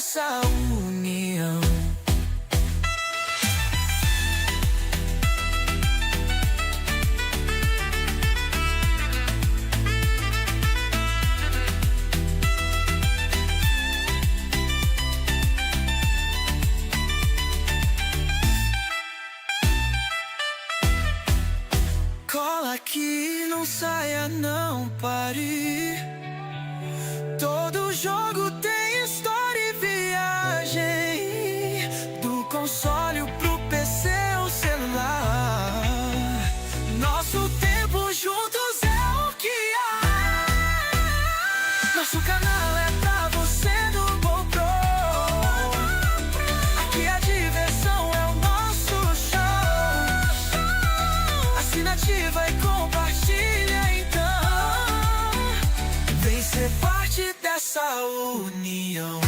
dessa união. Cola aqui, não saia, não pare. Todo jogo tem história e viagem, do console pro PC ou celular. Nosso tempo juntos é o que há. Nosso canal é pra você do GoPro. Aqui a diversão é o nosso show. Assinativa e compartilha então. Vem ser parte dessa união.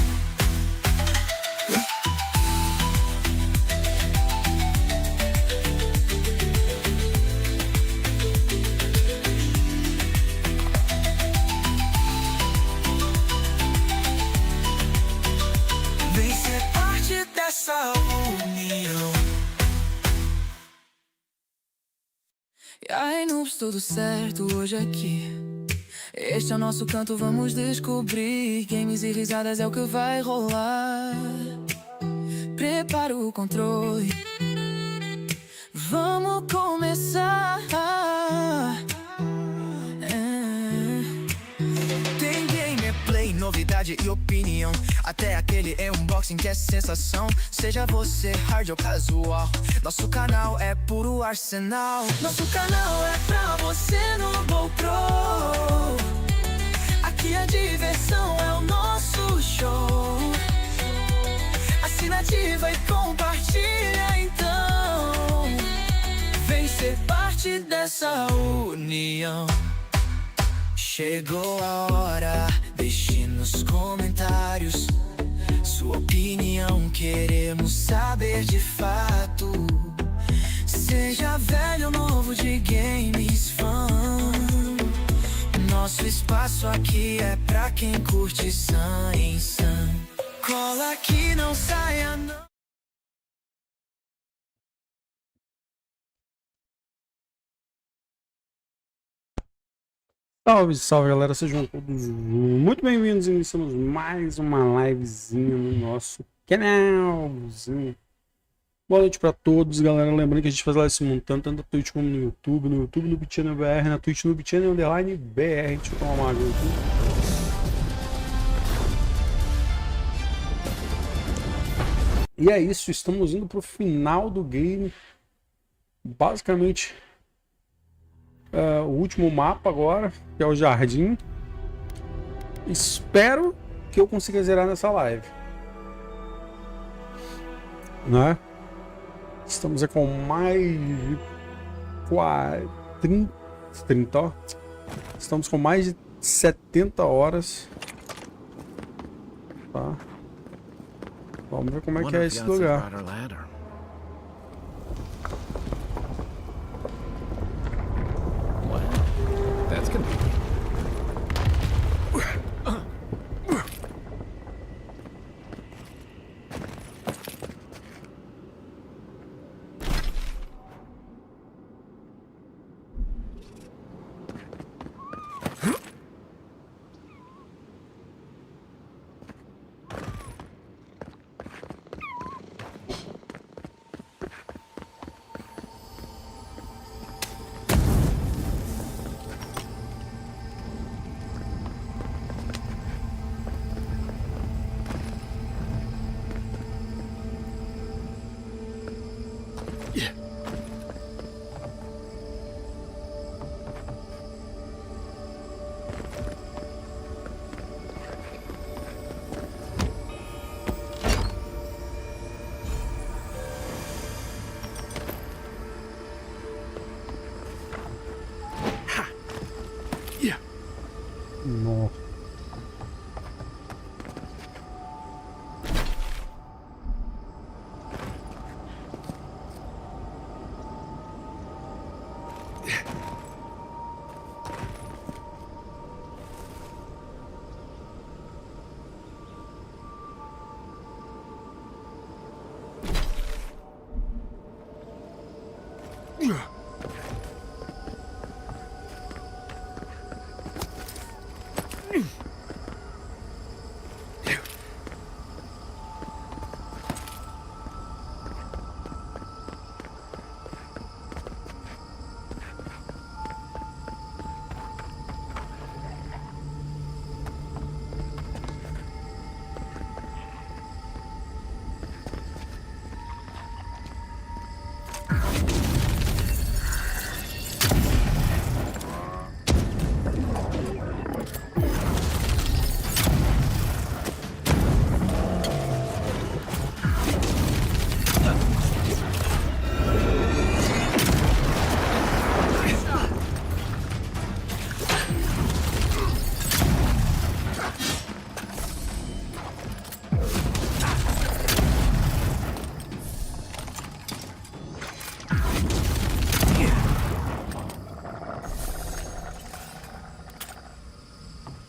Vem ser parte dessa união. E aí, noobs, tudo certo hoje aqui? Este é o nosso canto, vamos descobrir. Games e risadas é o que vai rolar. Prepara o controle, vamos começar. Tem gameplay, novidade e opinião. Até aquele unboxing que é sensação. Seja você hard ou casual, nosso canal é puro arsenal. Nosso canal é pra você no GoPro. Aqui a diversão é o nosso show. Assinativa e compartilha então. Vem ser parte dessa união. Chegou a hora, deixe nos comentários sua opinião, queremos saber de fato. Seja velho ou novo de games fã, nosso espaço aqui é pra quem curte sã em sã. Cola aqui, não saia não. Salve, salve galera, sejam todos muito bem-vindos. Iniciamos mais uma livezinha no nosso canalzinho. Boa noite pra todos, galera. Lembrando que a gente faz live simultânea tanto na Twitch como no YouTube, no Ep21 BR, na Twitch no Ep21 BR. Deixa eu tomar uma água aqui. E é isso, estamos indo pro final do game. Basicamente o último mapa agora, que é o jardim. Espero que eu consiga zerar nessa live, né? Estamos aqui com mais de 30, ó. Estamos com mais de 70 horas, tá? Vamos ver como é que é esse lugar. That's convenient. Nossa.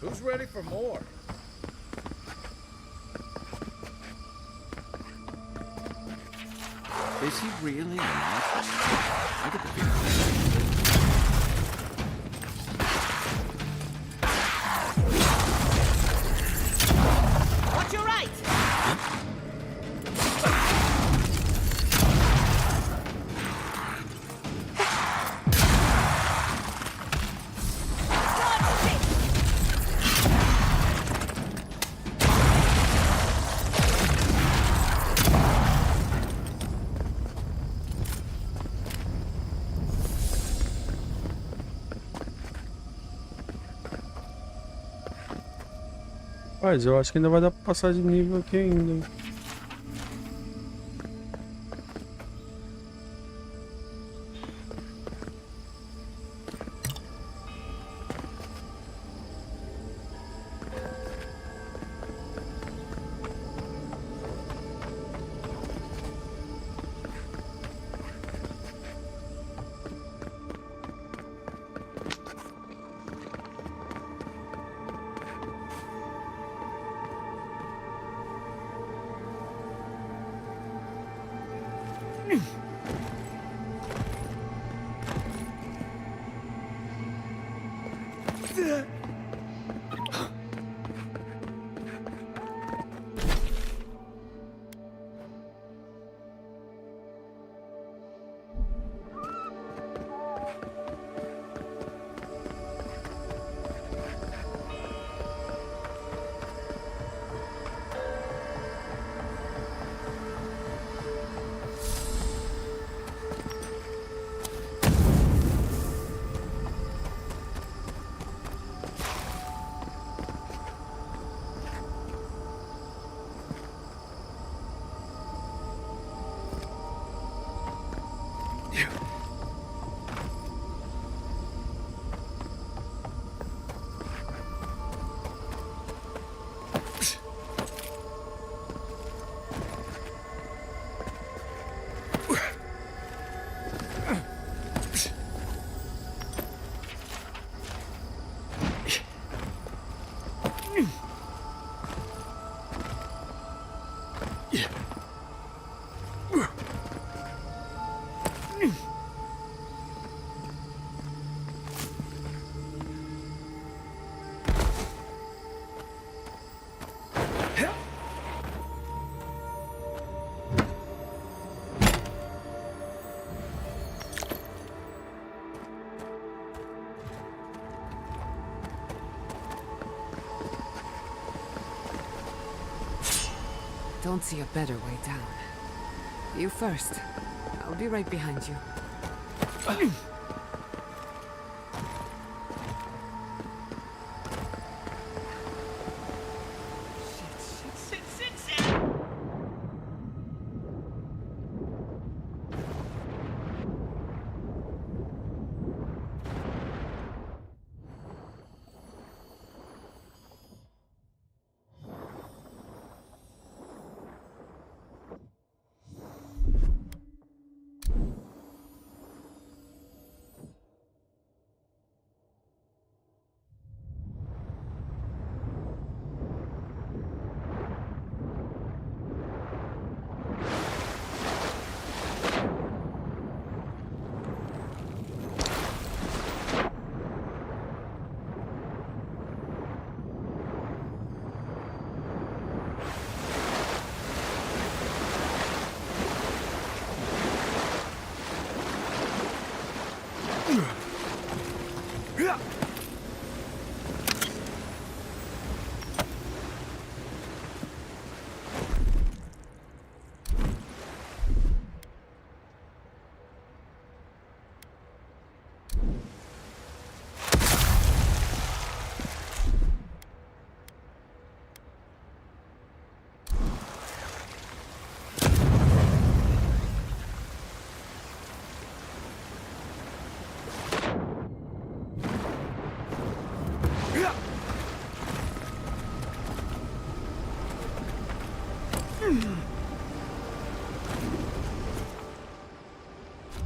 Who's ready for more? Is he really or not? I get the feeling. Watch your right! Mas eu acho que ainda vai dar pra passar de nível aqui ainda. Don't see a better way down. You first. I'll be right behind you.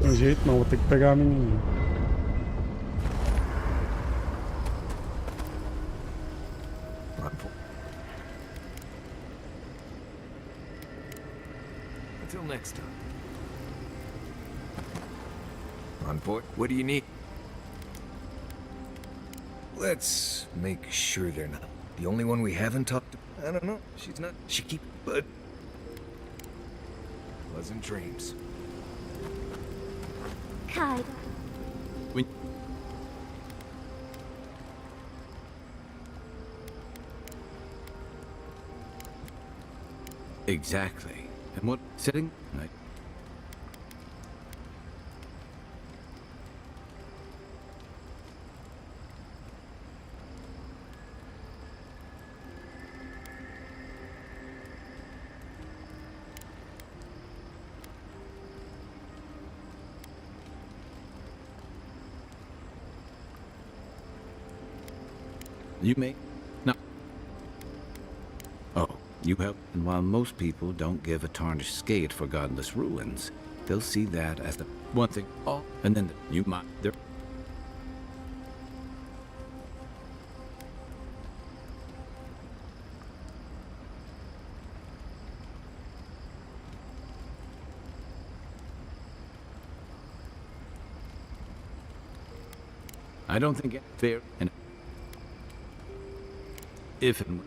Tem jeito não, vou ter que pegar a menininha. Until next time. On point. What do you need? Let's make sure they're not. The only one we haven't talked to. I don't know. She's not. She keep. But. Pleasant dreams. Kyle. Exactly. And what setting? You may. No. Oh, you help. And while most people don't give a tarnished skate for godless ruins, they'll see that as the one thing. Oh, and then you might. There. I don't think it's fair, and if and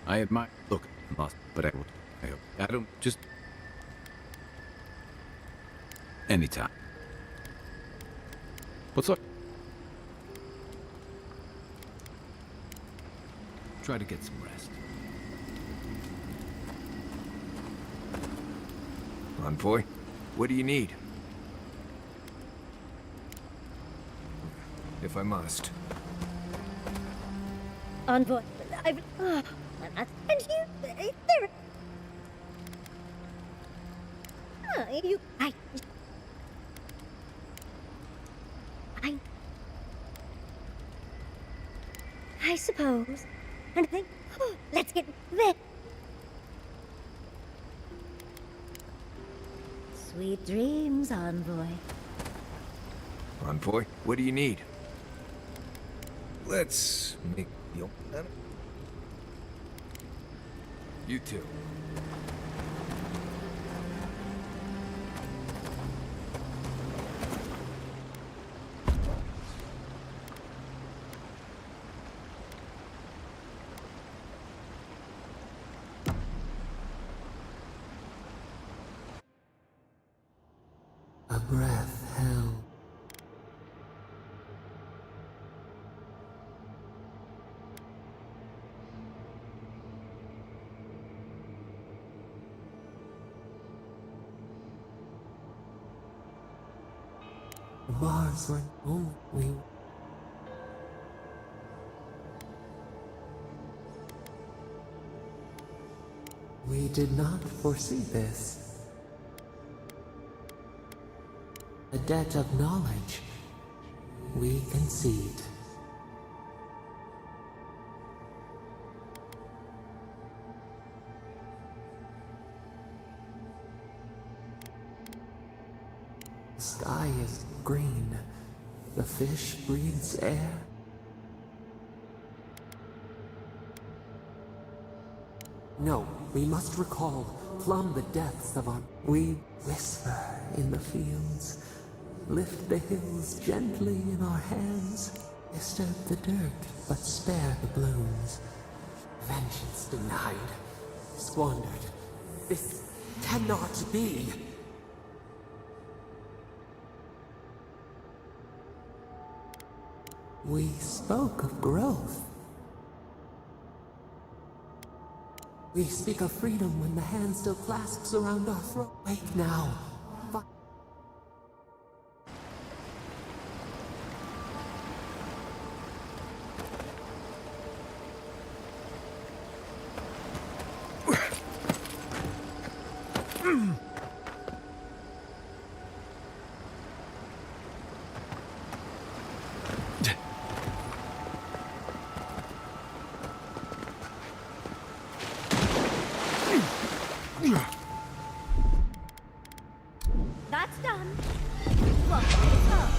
I admire. Look, lost, but I will. I don't just anytime. What's up? Try to get some rest. Envoy, what do you need? If I must. Envoy, I've... and you... there... you... I suppose. And I think... let's get there. Sweet dreams, Envoy. Envoy, what do you need? Let's make you. You too. A breath held. The bars were only we did not foresee this. A debt of knowledge we concede. The sky is green. The fish breathes air. No, we must recall, plumb the depths of our... We whisper in the fields, lift the hills gently in our hands. Disturb the dirt, but spare the blooms. Vengeance denied, squandered. This cannot be. We spoke of growth. We speak of freedom when the hand still clasps around our throat. Wake now. That's done. Look, it's up.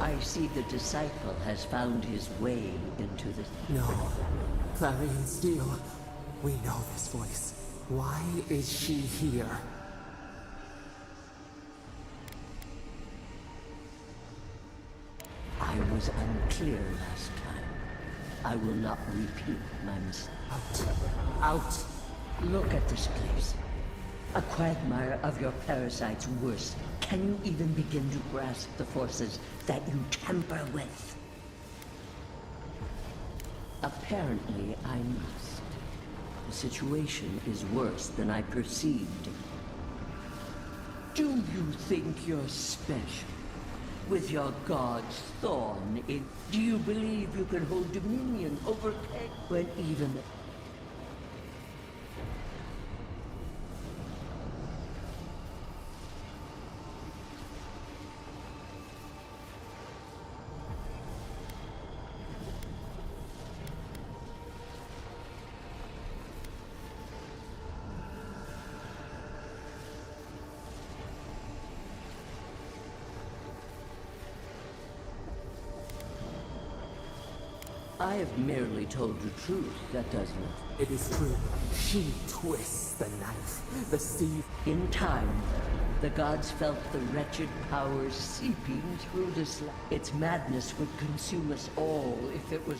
I see the disciple has found his way into the... No. Clarion Steel. We know this voice. Why is she here? I was unclear last time. I will not repeat my mistake. Out. Out. Look at this place. A quagmire of your parasites worse. Can you even begin to grasp the forces that you tamper with? Apparently, I must. The situation is worse than I perceived. Do you think you're special? With your god's thorn in... Do you believe you can hold dominion over Keg when even... I have merely told the truth, that does not. It is true. She twists the knife. The sea... In time, the gods felt the wretched powers seeping through this land. Its madness would consume us all if it was...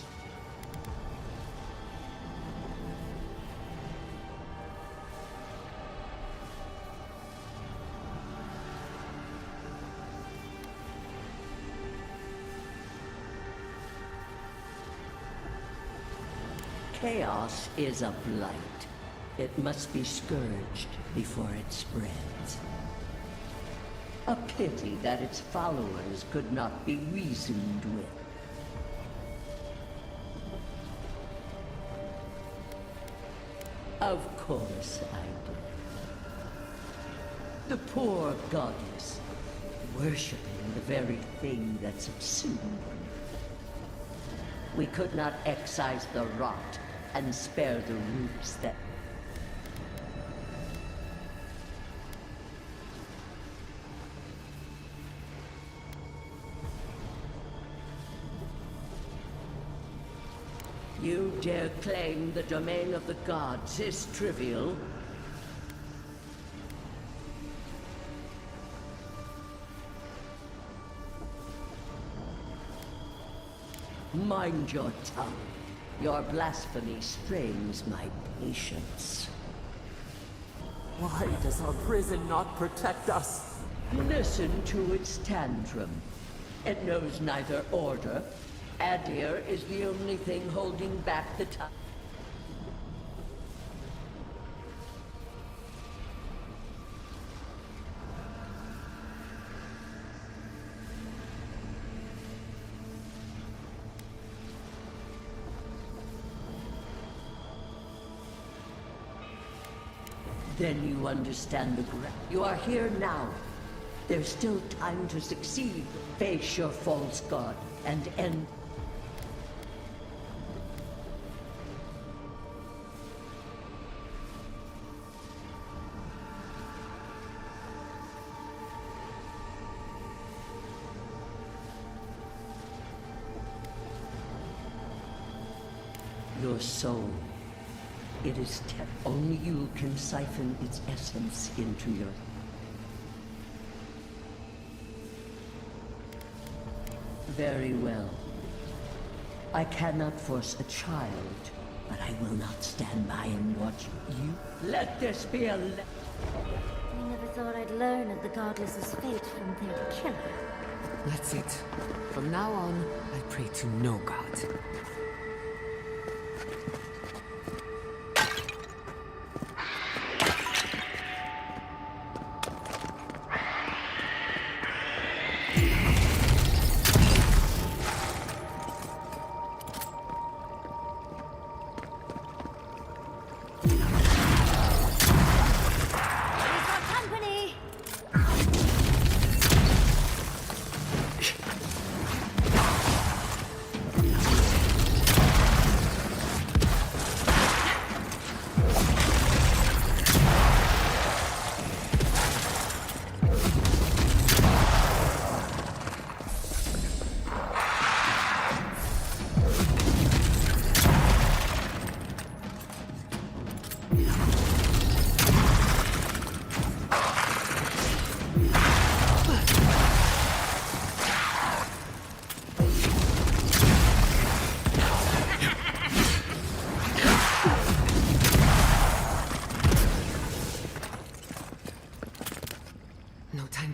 Chaos is a blight. It must be scourged before it spreads. A pity that its followers could not be reasoned with. Of course I do. The poor goddess, worshipping the very thing that subsumed them. We could not excise the rot and spare the roots that... You dare claim the domain of the gods is trivial? Mind your tongue. Your blasphemy strains my patience. Why does our prison not protect us? Listen to its tantrum. It knows neither order. Adir is the only thing holding back the time. Then you understand the grip. You are here now. There's still time to succeed. Face your false god and end. Your soul. It is only you can siphon its essence into your... Very well. I cannot force a child, but I will not stand by and watch you. Let this be a... I never thought I'd learn of the goddess's fate from their killer. That's it. From now on, I pray to no god.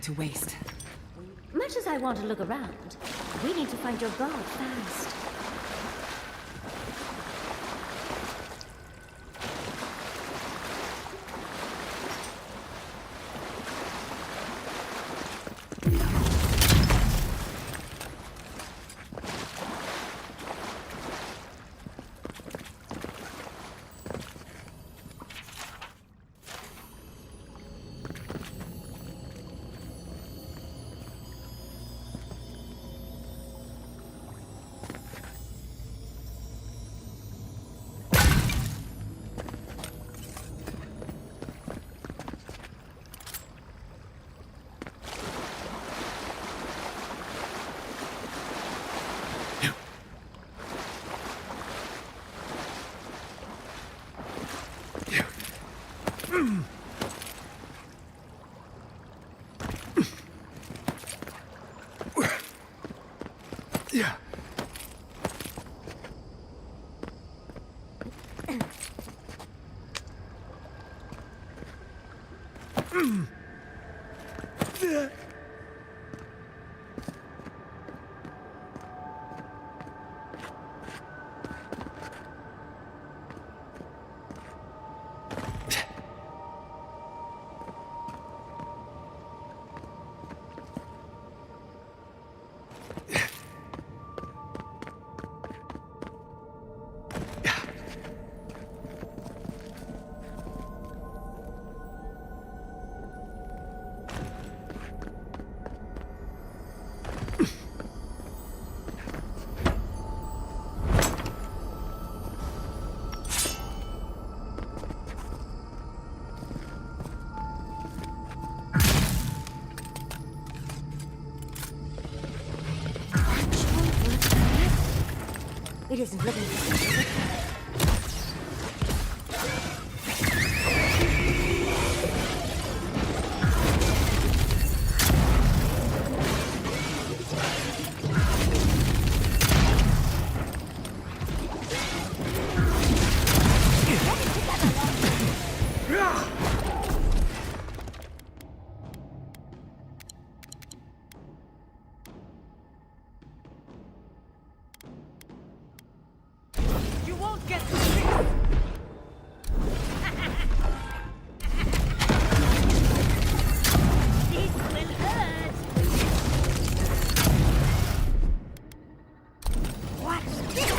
To waste. Much as I want to look around, we need to find your god fast. It isn't looking good, is it? You won't get through this! This will hurt! What's this?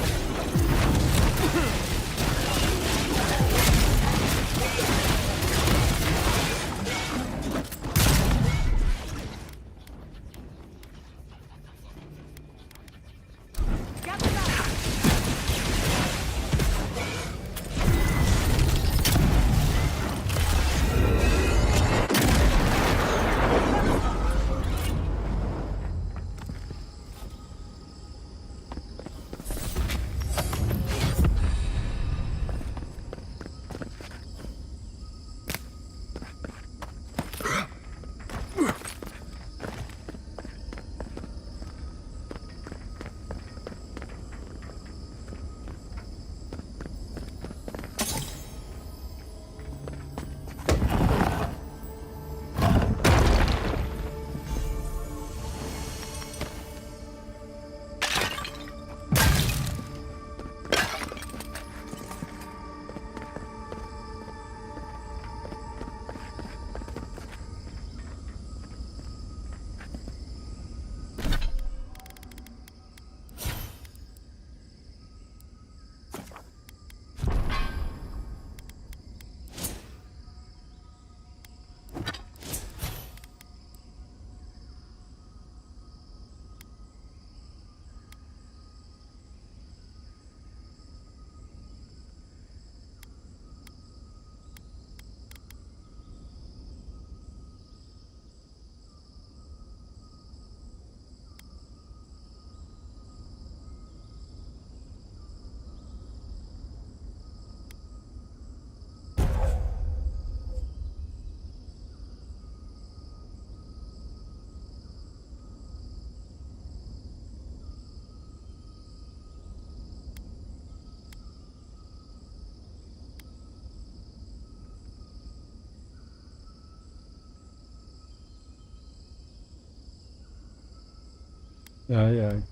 Ai, ai.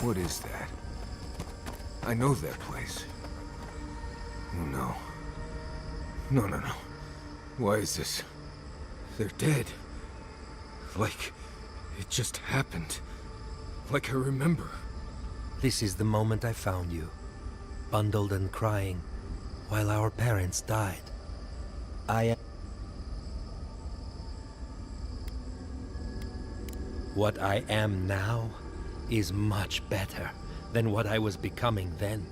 What is that? I know that place. Oh no. No, no, no. Why is this? They're dead. Like it just happened. Like I remember. This is the moment I found you, bundled and crying, while our parents died. What I am now is much better than what I was becoming then.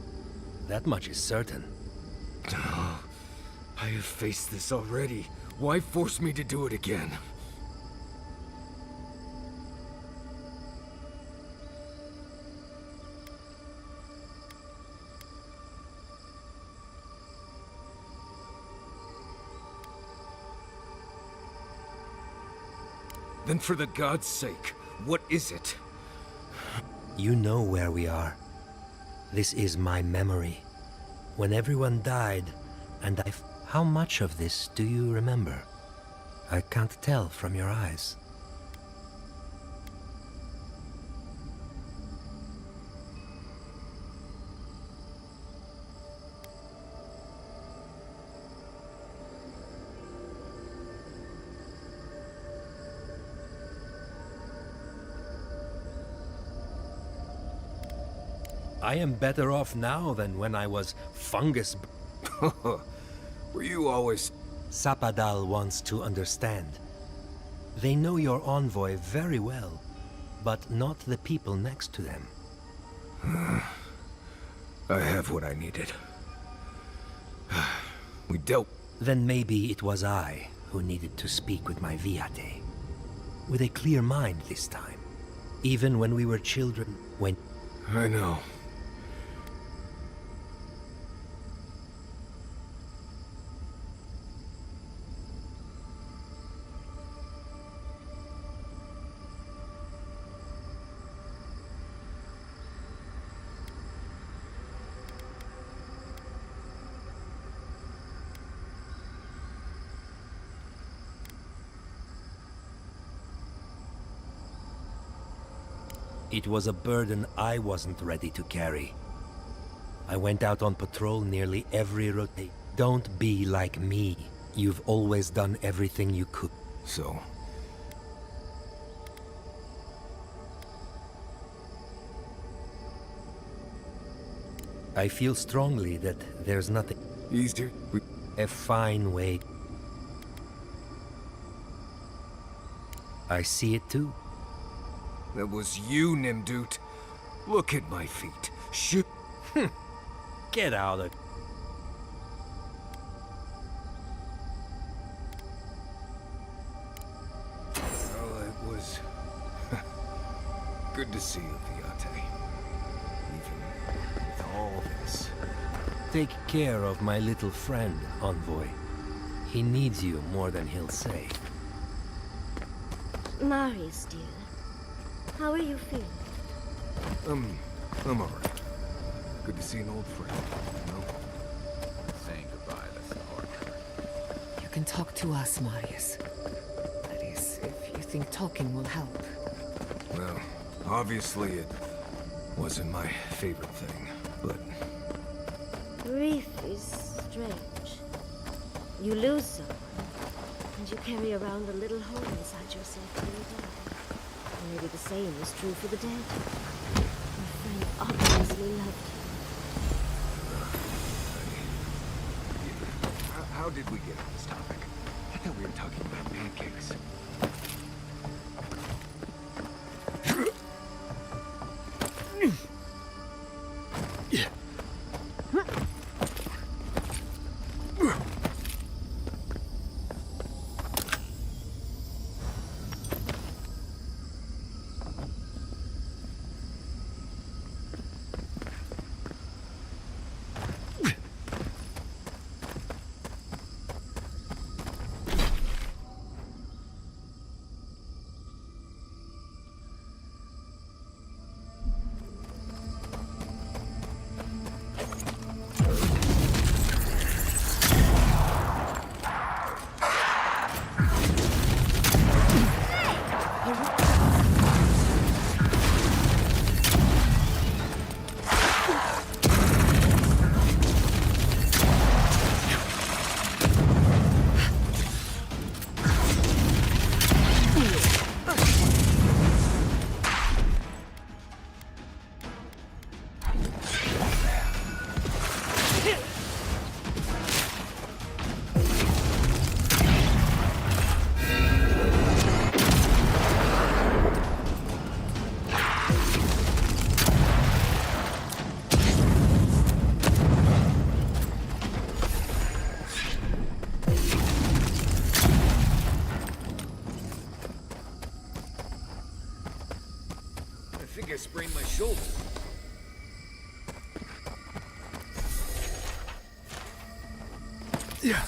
That much is certain. I have faced this already. Why force me to do it again? Then for the god's sake, what is it? You know where we are. This is my memory. When everyone died, and How much of this do you remember? I can't tell from your eyes. I am better off now than when I was fungus. Were you always... Sapadal wants to understand. They know your envoy very well, but not the people next to them. I have what I needed. We dealt... Then maybe it was I who needed to speak with my Viate. With a clear mind this time. Even when we were children, when... I know. It was a burden I wasn't ready to carry. I went out on patrol nearly every rotate. Don't be like me. You've always done everything you could. So... I feel strongly that there's nothing... Easier? A fine way. I see it too. That was you, Nimdut. Look at my feet. Shoot. Get out of... Well, it was... good to see you, Viate. Even with all this. Take care of my little friend, Envoy. He needs you more than he'll say. Marius, dear. How are you feeling? I'm alright. Good to see an old friend, you know? Saying goodbye, that's the hard part. You can talk to us, Marius. That is, if you think talking will help. Well, obviously it wasn't my favorite thing, but... Grief is strange. You lose someone, and you carry around a little hole inside yourself till you die. And maybe the same is true for the dead. Your friend obviously loved you. How did we get on this topic? I thought we were talking about pancakes. I sprained my shoulder. Yeah.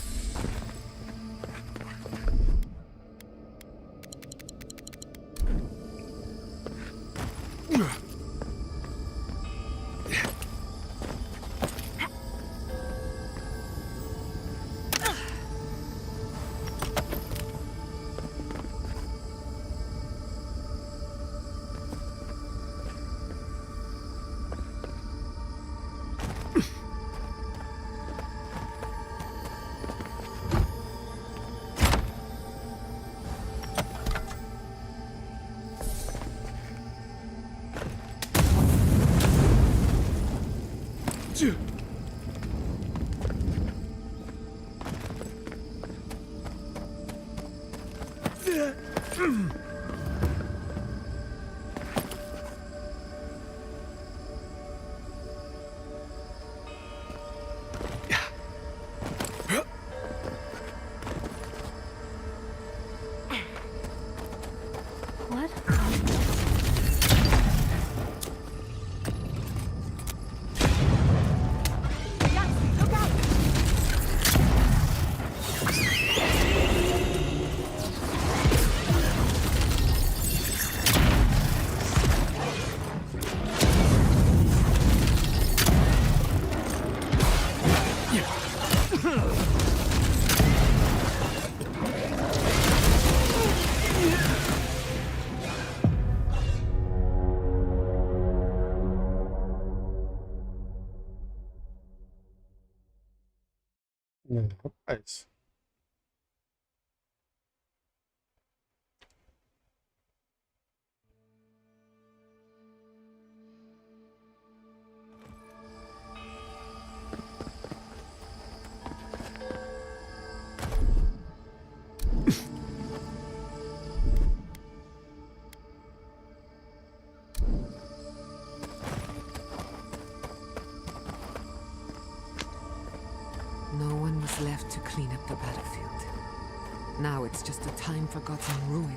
What? Rapaz. No one was left to clean up the battlefield. Now it's just a time-forgotten ruin.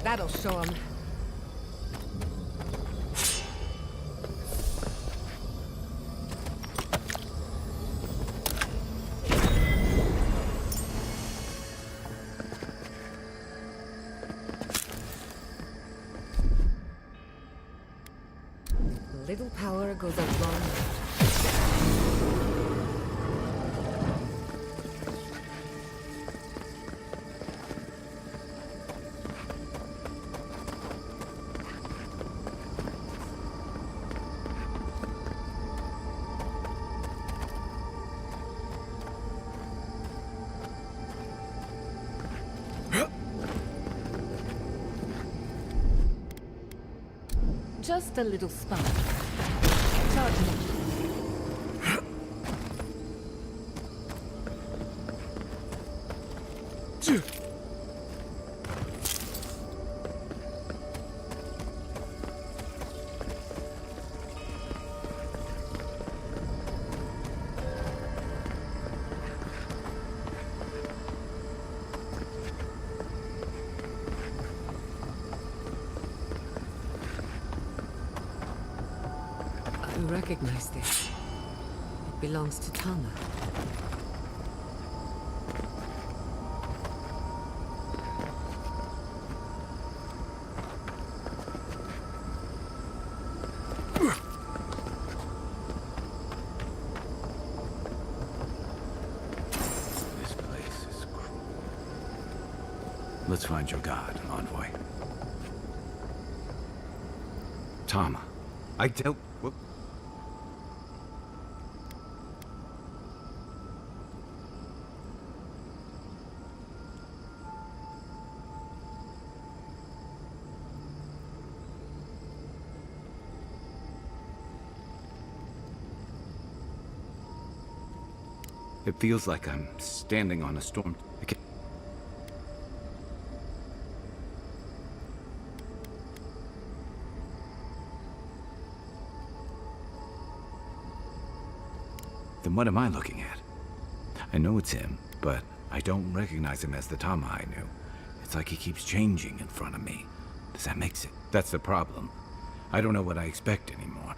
That'll show him. Little power goes a long way. Just a little spark. Charge me. You recognize this? It belongs to Tama. This place is cruel. Let's find your god, envoy. Tama. I dealt... Whoop. It feels like I'm standing on a storm. Then what am I looking at? I know it's him, but I don't recognize him as the Tama I knew. It's like he keeps changing in front of me. Does that make sense? That's the problem. I don't know what I expect anymore.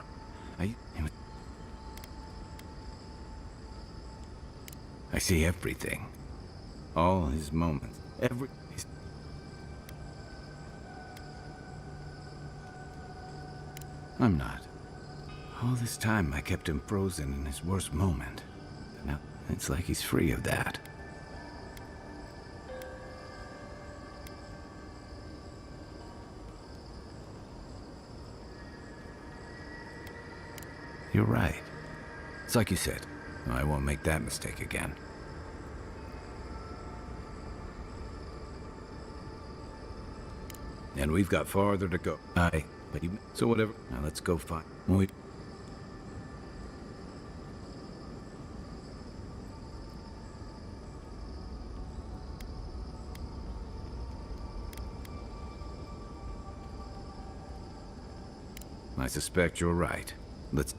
I see everything. All his moments. I'm not. All this time I kept him frozen in his worst moment. Now it's like he's free of that. You're right. It's like you said. I won't make that mistake again. And we've got farther to go. So whatever. Now let's go find. Wait. I suspect you're right. Let's...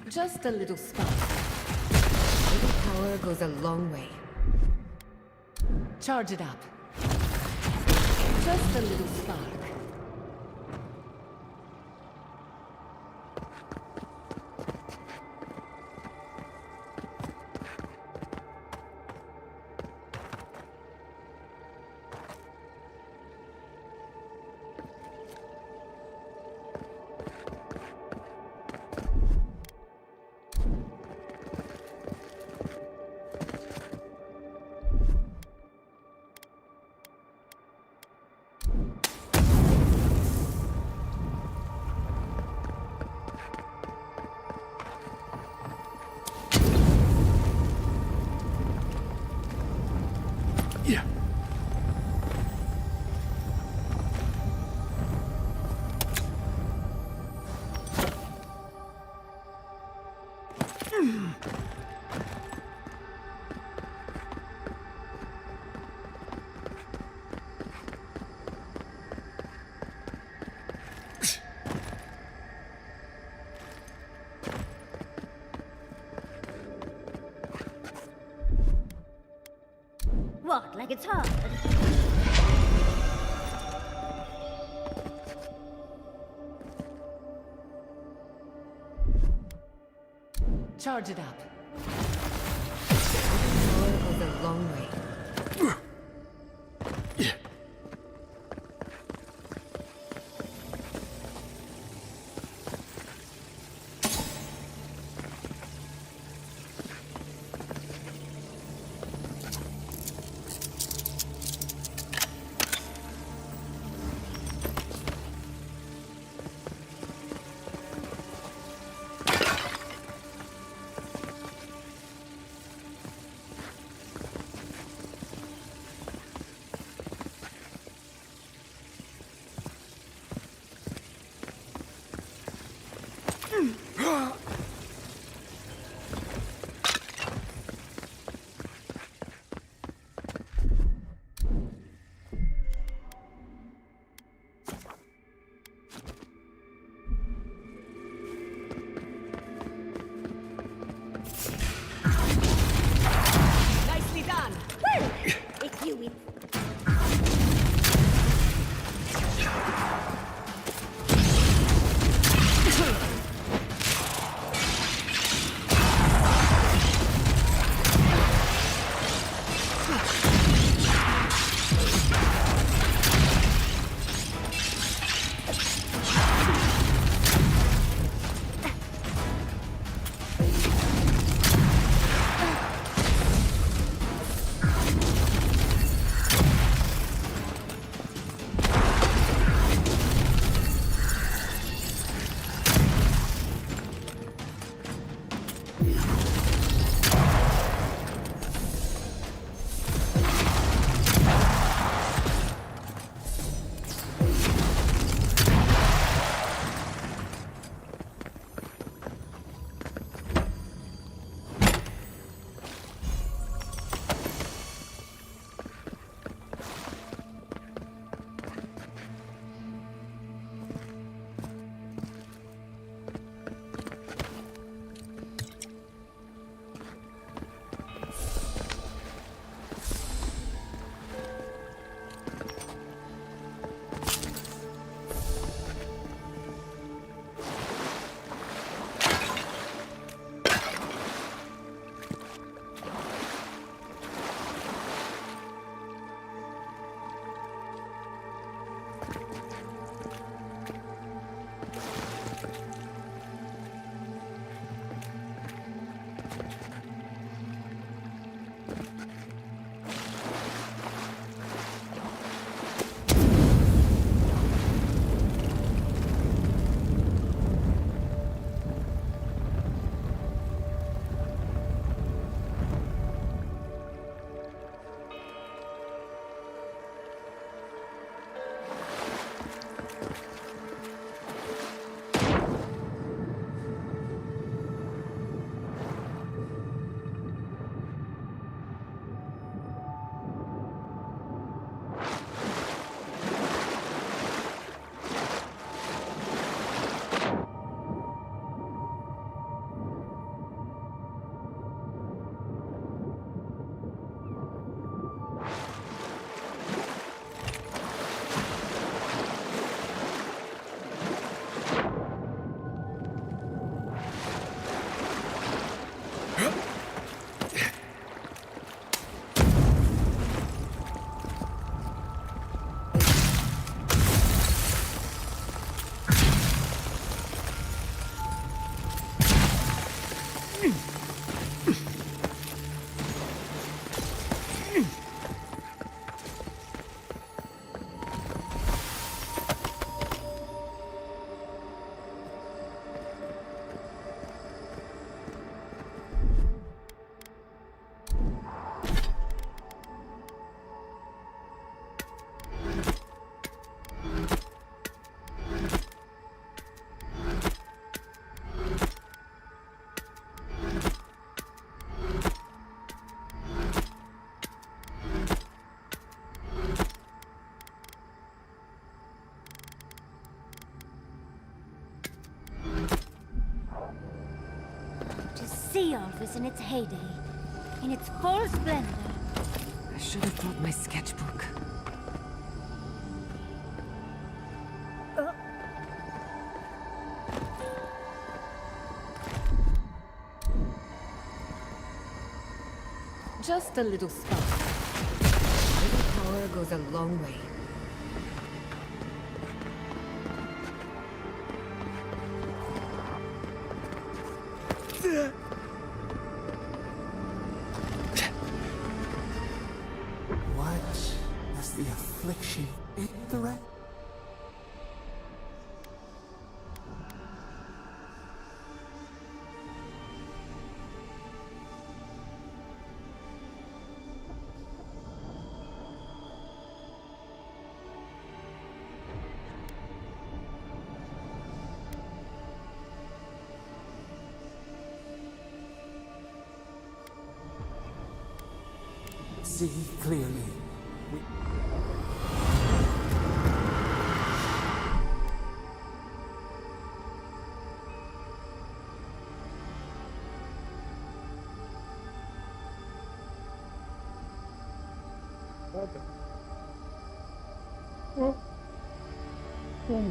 Just a little spark. A little power goes a long way. Charge it up. Just a little spark. What? Like it's hard? Charge it up. All of the long way. Nicely done. Well, if you win. Sea Elf is in its heyday, in its full splendor. should have brought my sketchbook. Just a little spark. Little power goes a long way. What does the affliction interact? See clearly.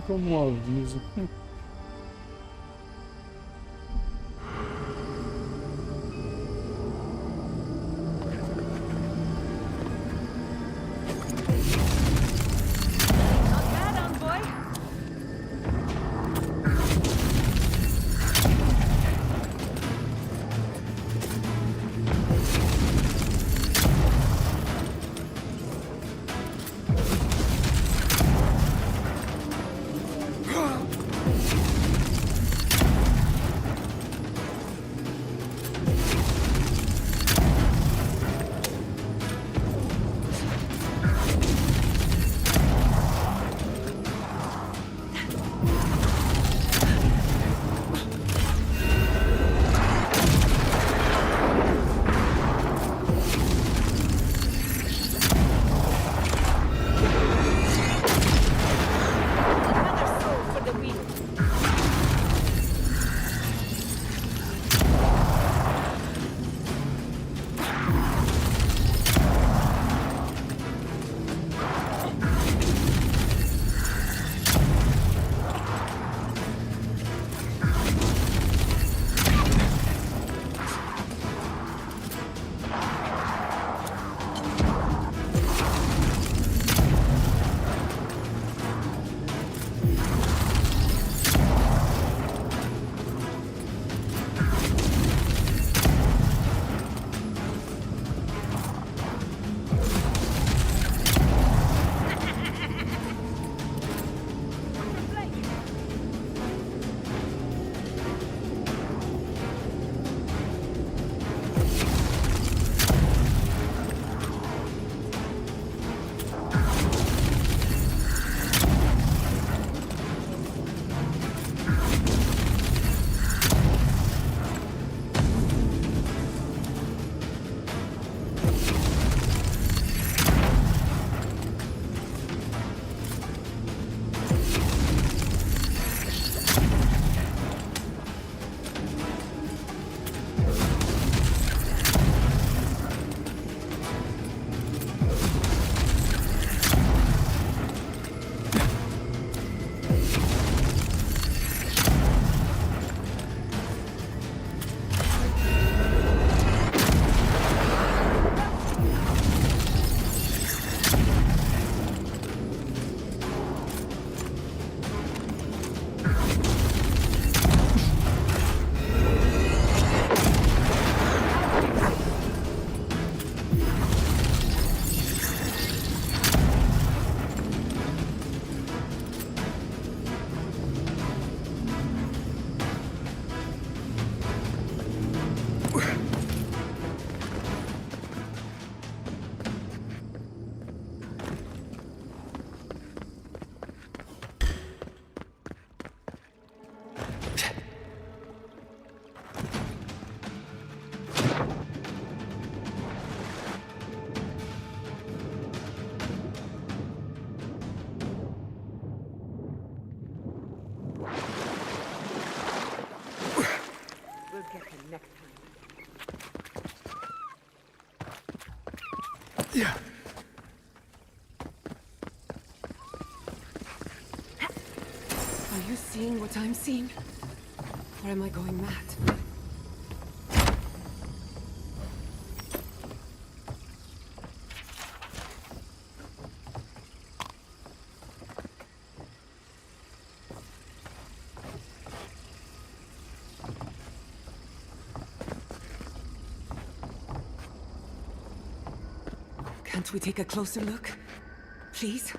Como um aviso. Are you seeing what I'm seeing? Or am I going mad? Can't we take a closer look? Please?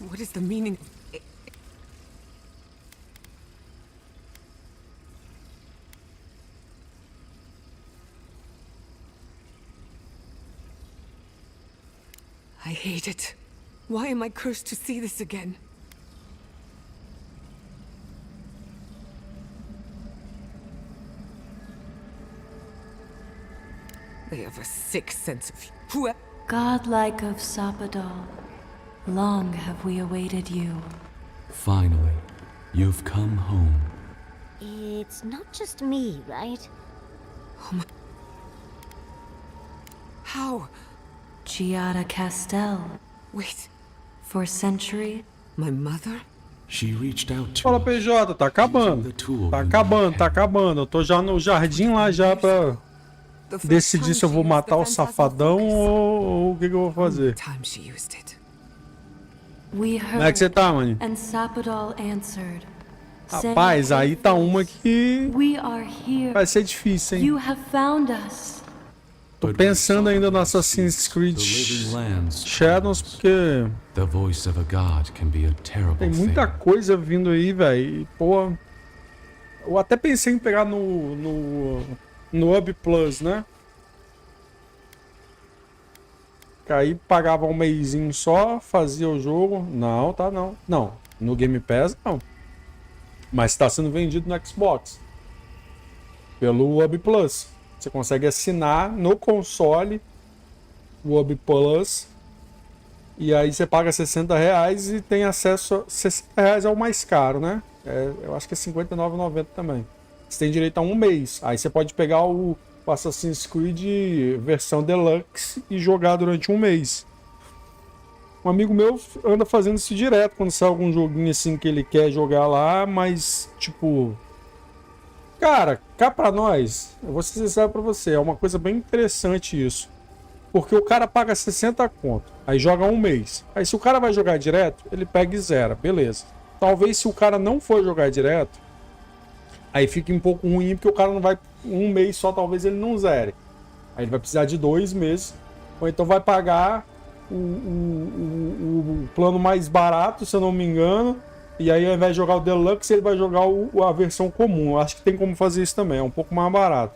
What is the meaning? I hate it. Why am I cursed to see this again? They have a sick sense of who. Godlike of Sapadal, long have we awaited you. Finally, you've come home. It's not just me, right? Oh my. How? Giada Castel. Wait. For century. My mother? She reached out to Fala, PJ, tá acabando. Tá acabando, tá acabando. Eu tô já no jardim lá já pra decidir se eu vou matar o safadão ou o que eu vou fazer. Como é que você tá, mano? Rapaz, aí tá uma que vai ser difícil, hein? Tô pensando ainda no Assassin's Creed Shadows, porque tem muita coisa vindo aí, velho. Pô, eu até pensei em pegar no Hub Plus, né? Que aí pagava um mêsinho só, fazia o jogo. Não, tá não. Não, no Game Pass não. Mas tá sendo vendido no Xbox. Pelo Hub Plus. Você consegue assinar no console o Hub Plus. E aí você paga R$60 e tem acesso a R$60 é o mais caro, né? Eu acho que é R$59,90 também. Você tem direito a um mês. Aí você pode pegar o Assassin's Creed versão Deluxe e jogar durante um mês. Um amigo meu anda fazendo isso direto quando sai algum joguinho assim que ele quer jogar lá, mas tipo... Cara, cá pra nós, eu vou ser sincero pra você, é uma coisa bem interessante isso. Porque o cara paga 60 conto, aí joga um mês. Aí se o cara vai jogar direto, ele pega e zera, beleza. Talvez se o cara não for jogar direto, aí fica um pouco ruim, porque o cara não vai um mês só, talvez ele não zere. Aí ele vai precisar de 2 meses, ou então vai pagar o plano mais barato, se eu não me engano. E aí, ao invés de jogar o Deluxe, ele vai jogar a versão comum. Eu acho que tem como fazer isso também, é um pouco mais barato.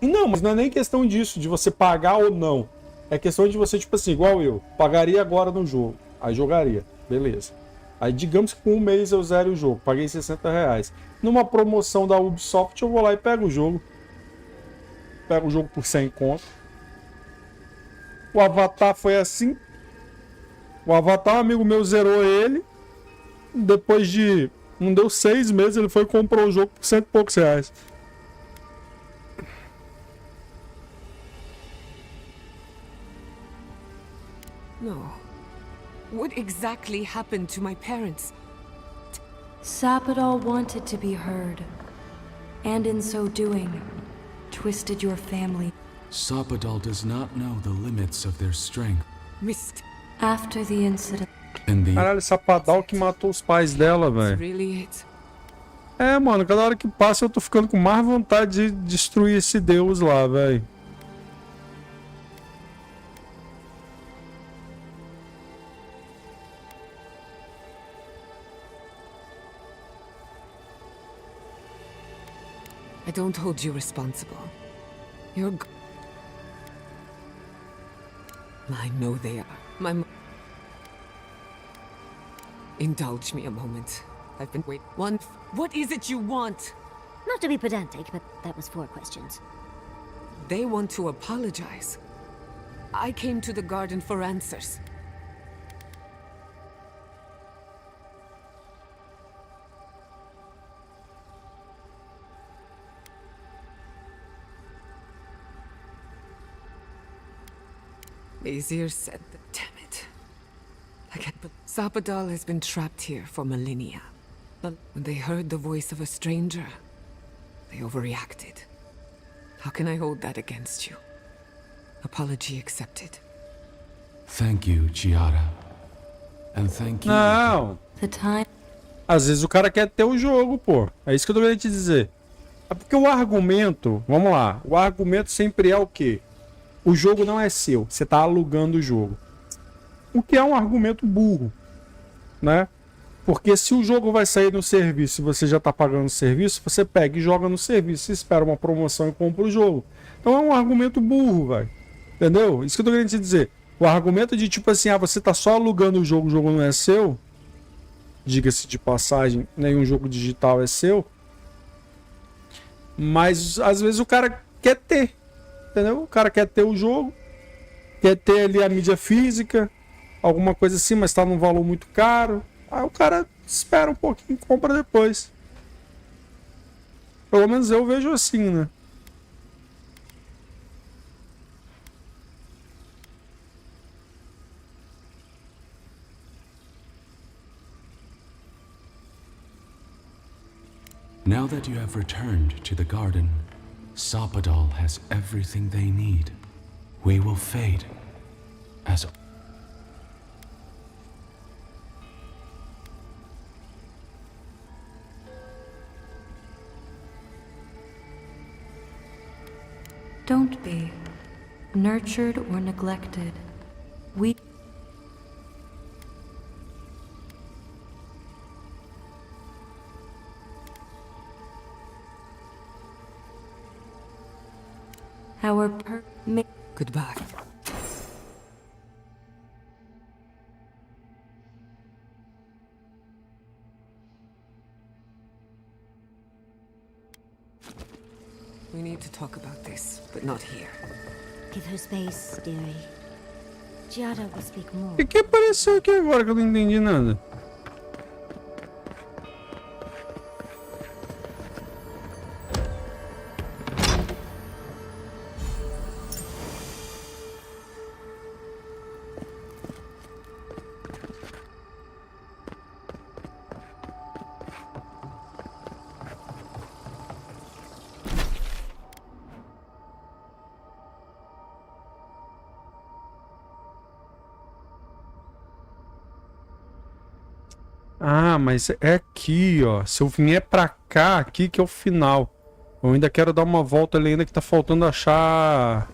E não, mas não é nem questão disso, de você pagar ou não. É questão de você, tipo assim, igual eu, pagaria agora no jogo. Aí jogaria, beleza. Aí digamos que com um mês eu zero o jogo, paguei R$60. Numa promoção da Ubisoft eu vou lá e pego o jogo. Pego o jogo por 100 conto. O Avatar foi assim. O Avatar, um amigo meu zerou ele. Depois de... não deu 6 meses, ele foi e comprou o jogo por R$100 e poucos. No. What exactly happened to my parents? Sapodal wanted to be heard, and in so doing, twisted your family. Sapodal does not know the limits of their strength. Missed. After the incident. And the Caralho, Sapodal que matou os pais dela, velho. Really it? É, mano, cada hora que passa eu tô ficando com mais vontade de destruir esse deus lá, velho. I don't hold you responsible. You're I know they are. Indulge me a moment. I've been waiting. What is it you want? Not to be pedantic, but that was 4 questions. They want to apologize. I came to the garden for answers. Easier said than... Damn it. I can't believe... Sapodal has been trapped here for millennia. When they heard the voice of a stranger, they overreacted. How can I hold that against you? Apology accepted. Thank you, Chiara. And thank you. Não. The time. Às vezes o cara quer ter o jogo, pô. É isso que eu tô querendo te dizer. É porque o argumento... Vamos lá. O argumento sempre é o quê? O jogo não é seu. Você tá alugando o jogo. O que é um argumento burro, né? Porque se o jogo vai sair no serviço e você já tá pagando o serviço, você pega e joga no serviço, espera uma promoção e compra o jogo. Então é um argumento burro, velho. Entendeu? Isso que eu tô querendo te dizer. O argumento de tipo assim, você tá só alugando o jogo não é seu. Diga-se de passagem, nenhum jogo digital é seu. Mas às vezes o cara quer ter. Entendeu? O cara quer ter o jogo, quer ter ali a mídia física, alguma coisa assim, mas tá num valor muito caro. Aí o cara espera um pouquinho e compra depois. Pelo menos eu vejo assim, né? Now that you have returned to the garden, Sapodal has everything they need. We will fade as... Don't be nurtured or neglected. We... Our Goodbye. We need to talk about this, but not here. Give her space, dearie. Giada will speak more. O que apareceu aqui agora que eu não entendi nada? Ah, mas é aqui, ó. Se eu vier pra cá, aqui que é o final. Eu ainda quero dar uma volta ali, ainda que tá faltando achar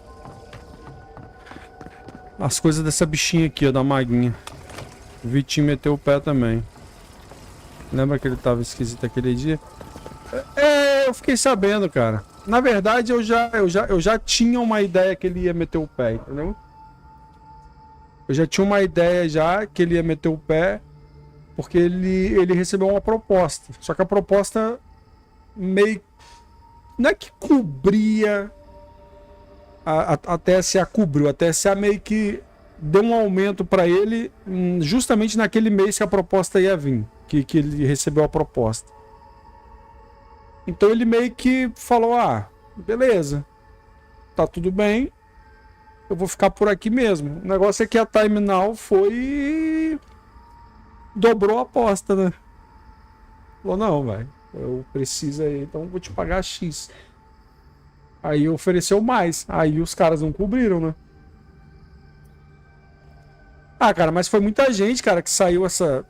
as coisas dessa bichinha aqui, ó, da maguinha. O Vitinho meteu o pé também. Lembra que ele tava esquisito aquele dia? É, eu fiquei sabendo, cara. Na verdade, eu já tinha uma ideia que ele ia meter o pé, entendeu? Eu já tinha uma ideia já que ele ia meter o pé. Porque ele recebeu uma proposta. Só que a proposta meio... Não é que cobria... A TSA cobriu. A TSA meio que deu um aumento para ele justamente naquele mês que a proposta ia vir. Que ele recebeu a proposta. Então ele meio que falou, beleza. Tá tudo bem. eu vou ficar por aqui mesmo. O negócio é que a Time Now foi e dobrou a aposta, né? Falou, não, velho, eu preciso aí, então eu vou te pagar X. Aí ofereceu mais. Aí os caras não cobriram, né? Ah, cara, mas foi muita gente, cara, que saiu essa...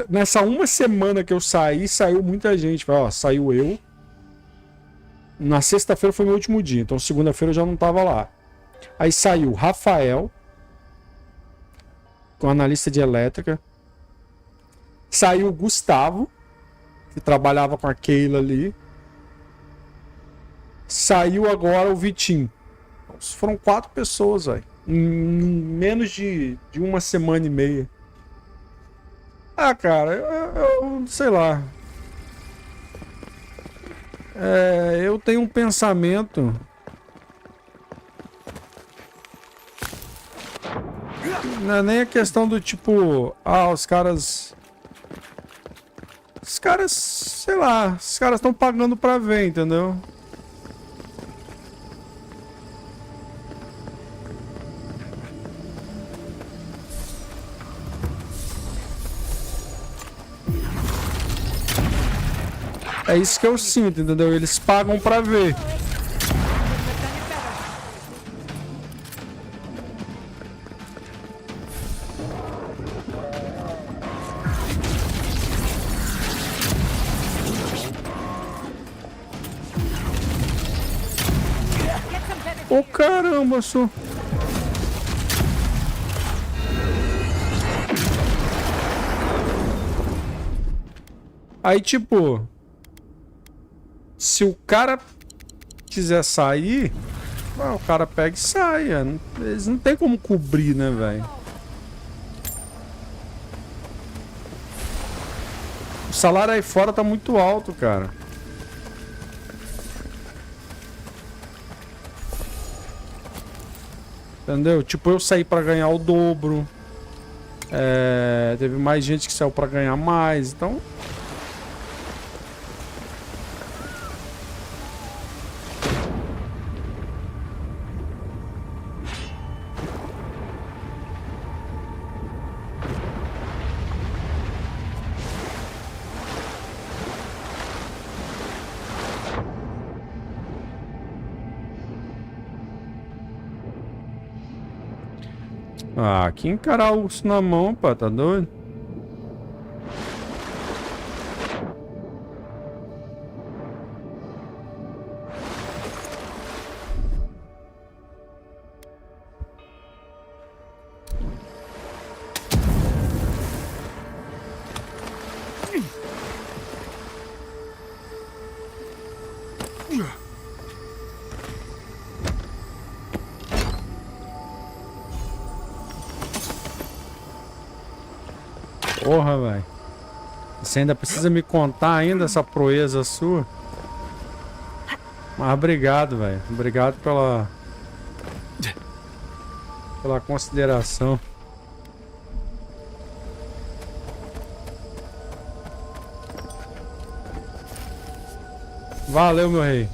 Nessa uma semana que eu saí, saiu muita gente. Ó, saiu eu. Na sexta-feira foi meu último dia, então segunda-feira eu já não tava lá. Aí saiu Rafael, com analista de elétrica. Saiu o Gustavo, que trabalhava com a Keila ali. Saiu agora o Vitinho. Então, foram 4 pessoas, velho. Em menos de uma semana e meia. Ah, cara, eu sei lá. Eu tenho um pensamento. Não é nem a questão do tipo, os caras, sei lá, os caras estão pagando pra ver, entendeu? É isso que eu sinto, entendeu? Eles pagam pra ver. Ô, caramba, só. Aí, tipo... Se o cara quiser sair, o cara pega e sai. Eles não tem como cobrir, né, velho? O salário aí fora tá muito alto, cara. Entendeu? Tipo, eu saí pra ganhar o dobro. Teve mais gente que saiu pra ganhar mais, então... Ah, que encarar o urso na mão, pá, tá doido? Porra, velho. Você ainda precisa me contar ainda essa proeza sua? Mas obrigado, velho. Obrigado pela consideração. Valeu, meu rei.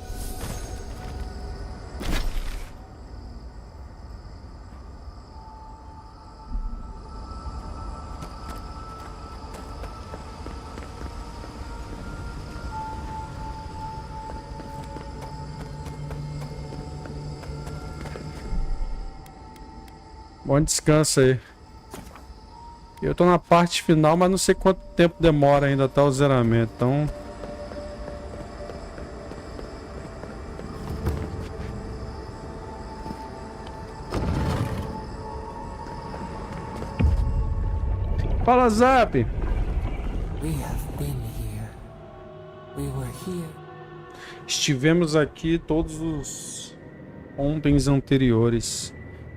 Bom descanso aí. Eu tô na parte final, mas não sei quanto tempo demora ainda até o zeramento, então... Fala, Zap! Estivemos aqui todos os ontens anteriores.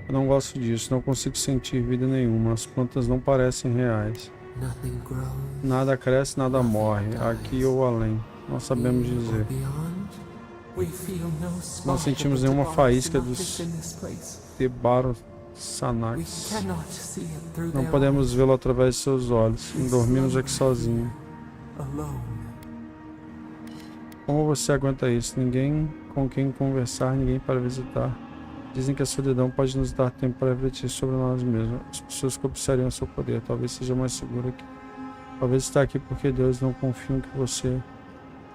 Eu não gosto disso, não consigo sentir vida nenhuma. As plantas não parecem reais. Nada cresce, nada morre, aqui ou além. Não sabemos dizer. Não sentimos nenhuma faísca dos Tebarossanax. Não podemos vê-lo através de seus olhos. Dormimos aqui sozinhos. Como você aguenta isso? Ninguém com quem conversar, ninguém para visitar. Dizem que a solidão pode nos dar tempo para refletir sobre nós mesmos. As pessoas que observam seu poder talvez seja mais seguro aqui. Talvez está aqui porque Deus não confia que você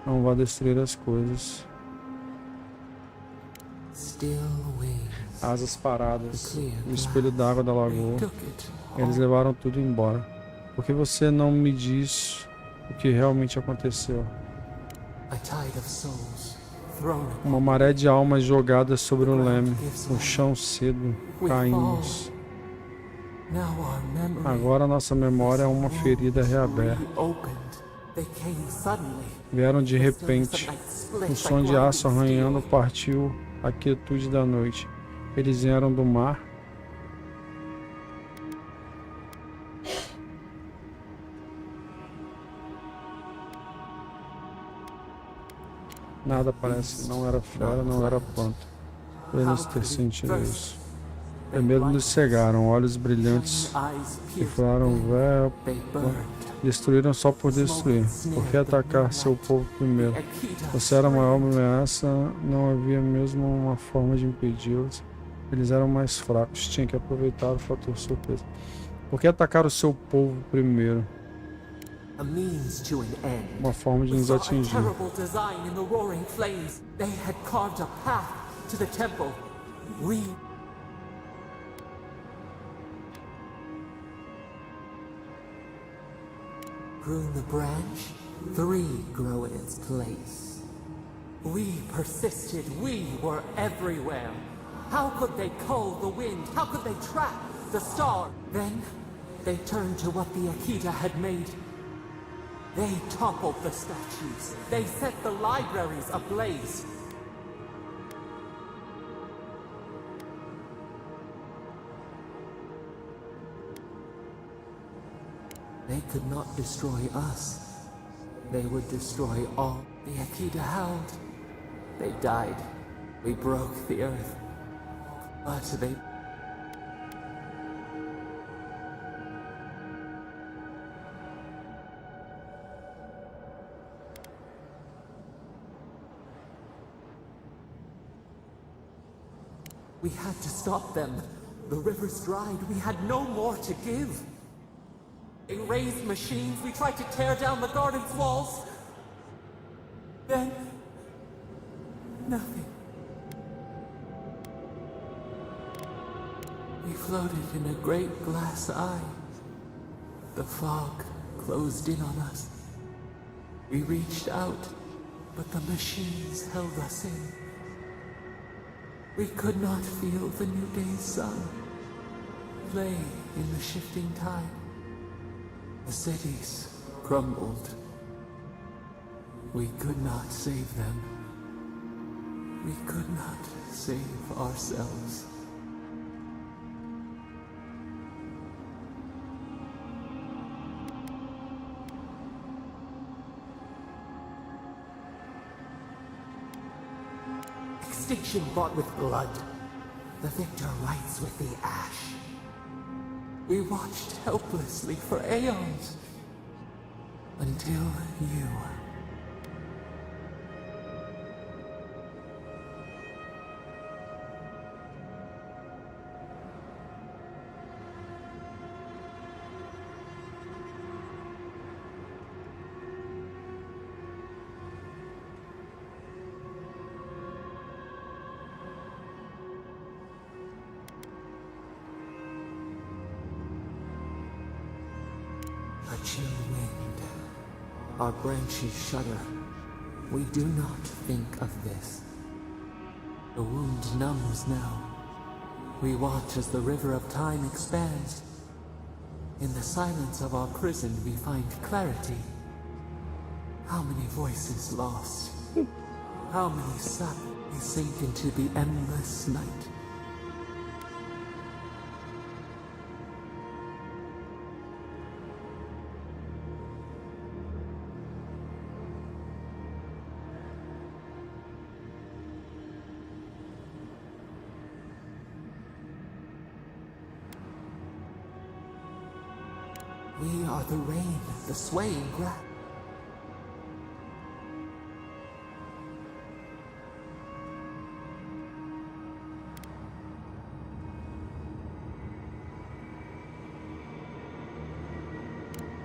não vá destruir as coisas. Asas paradas, o espelho d'água da lagoa. Eles levaram tudo embora. Por que você não me diz o que realmente aconteceu? Uma maré de almas jogadas sobre o leme. O chão cedo. Caímos. Agora nossa memória é uma ferida reaberta. Vieram de repente. O som de aço arranhando partiu a quietude da noite. Eles vieram do mar. Nada parece, não era fera, não era planta. Eles ter sentido isso. Primeiro nos cegaram, olhos brilhantes que falaram véu, destruíram só por destruir. Por que atacar seu povo primeiro? Você era a maior ameaça, não havia mesmo uma forma de impedi-los. Eles eram mais fracos, tinha que aproveitar o fator surpresa. Por que atacar o seu povo primeiro? Uma forma de nos atingir. Prune the branch, 3 grow in its place. We persisted, we were everywhere. How could they cull the wind? How could they trap the star? Then they turned to what the Akita had made. They toppled the statues. They set the libraries ablaze. They could not destroy us. They would destroy all. The Akita howled. They died. We broke the earth. But they... We had to stop them. The rivers dried. We had no more to give. They raised machines. We tried to tear down the garden's walls. Then... nothing. We floated in a great glass eye. The fog closed in on us. We reached out, but the machines held us in. We could not feel the new day's sun play in the shifting tide. The cities crumbled. We could not save them. We could not save ourselves. Extinction bought with blood. The victor rides with the ash. We watched helplessly for aeons. Until you... A chill wind. Our branches shudder. We do not think of this. The wound numbs now. We watch as the river of time expands. In the silence of our prison we find clarity. How many voices lost? How many sap we sink into the endless night? We are the rain, the swaying grass.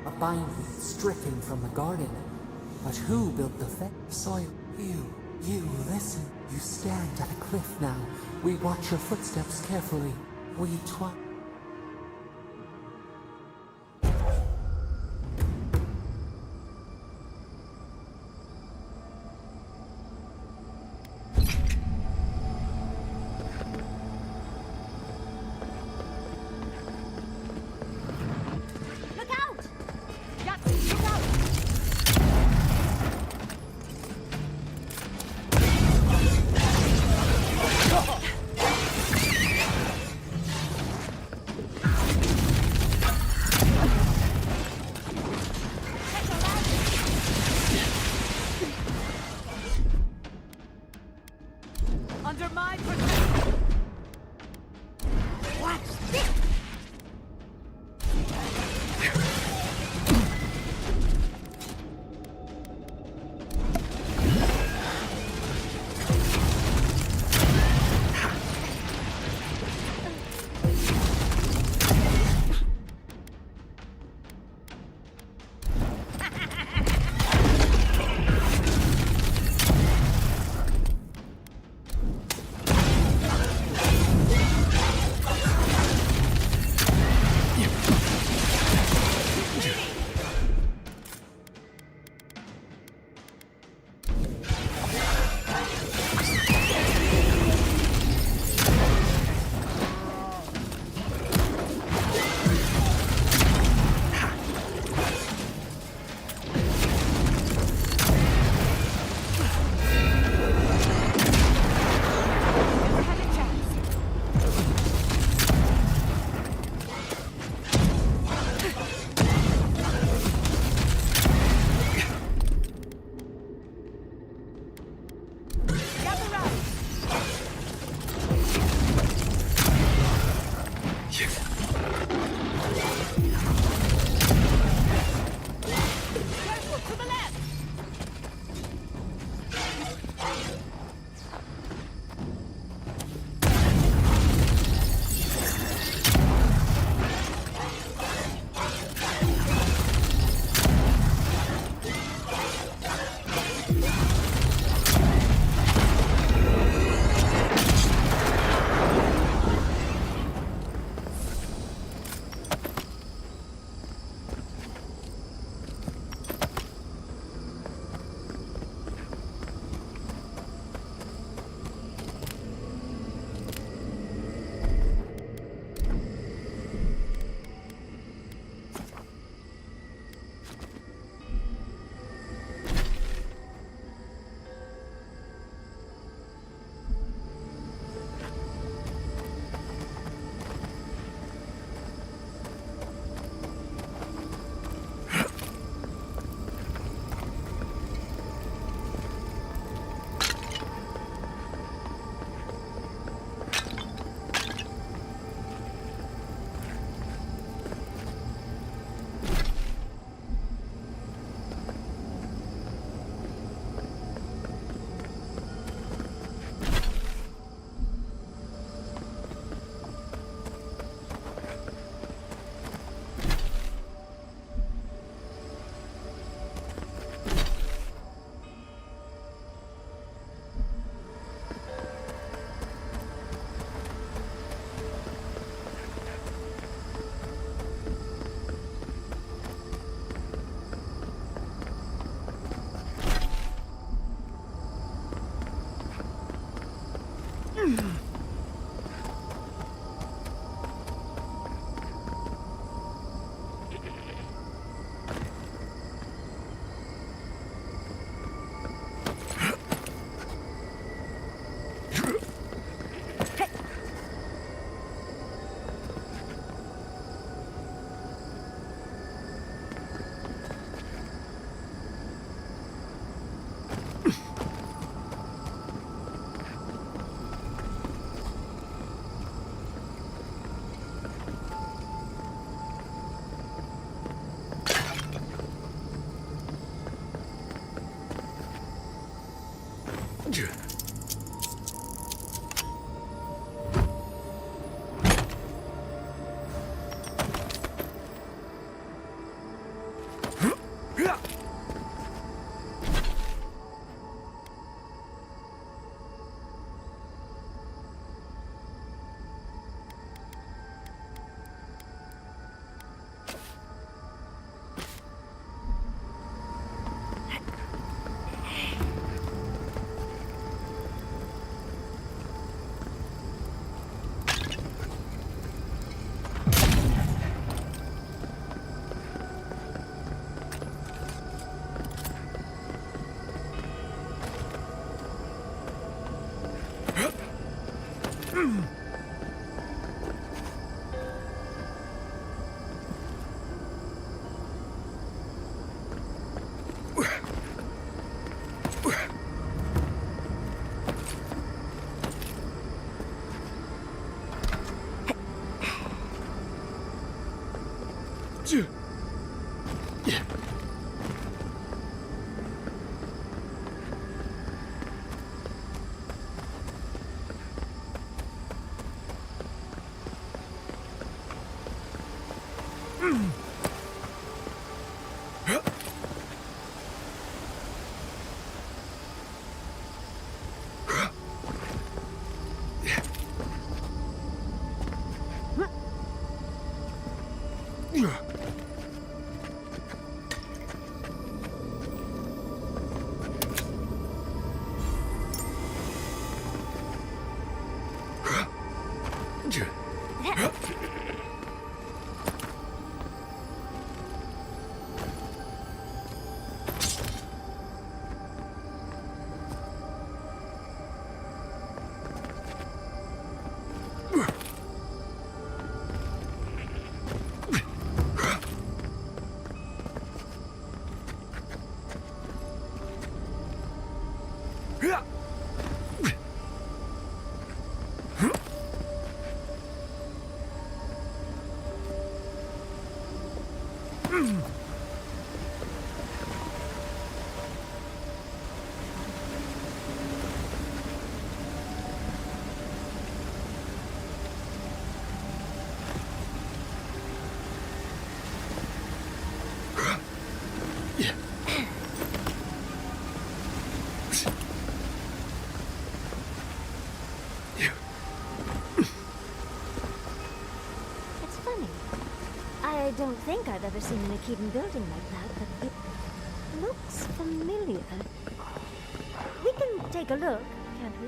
A binding stricken from the garden. But who built the soil? You, listen. You stand at a cliff now. We watch your footsteps carefully. We twine. Under my protection. Watch this. It's funny. I don't think I've ever seen an Akedan building like that, but it looks familiar. We can take a look, can't we?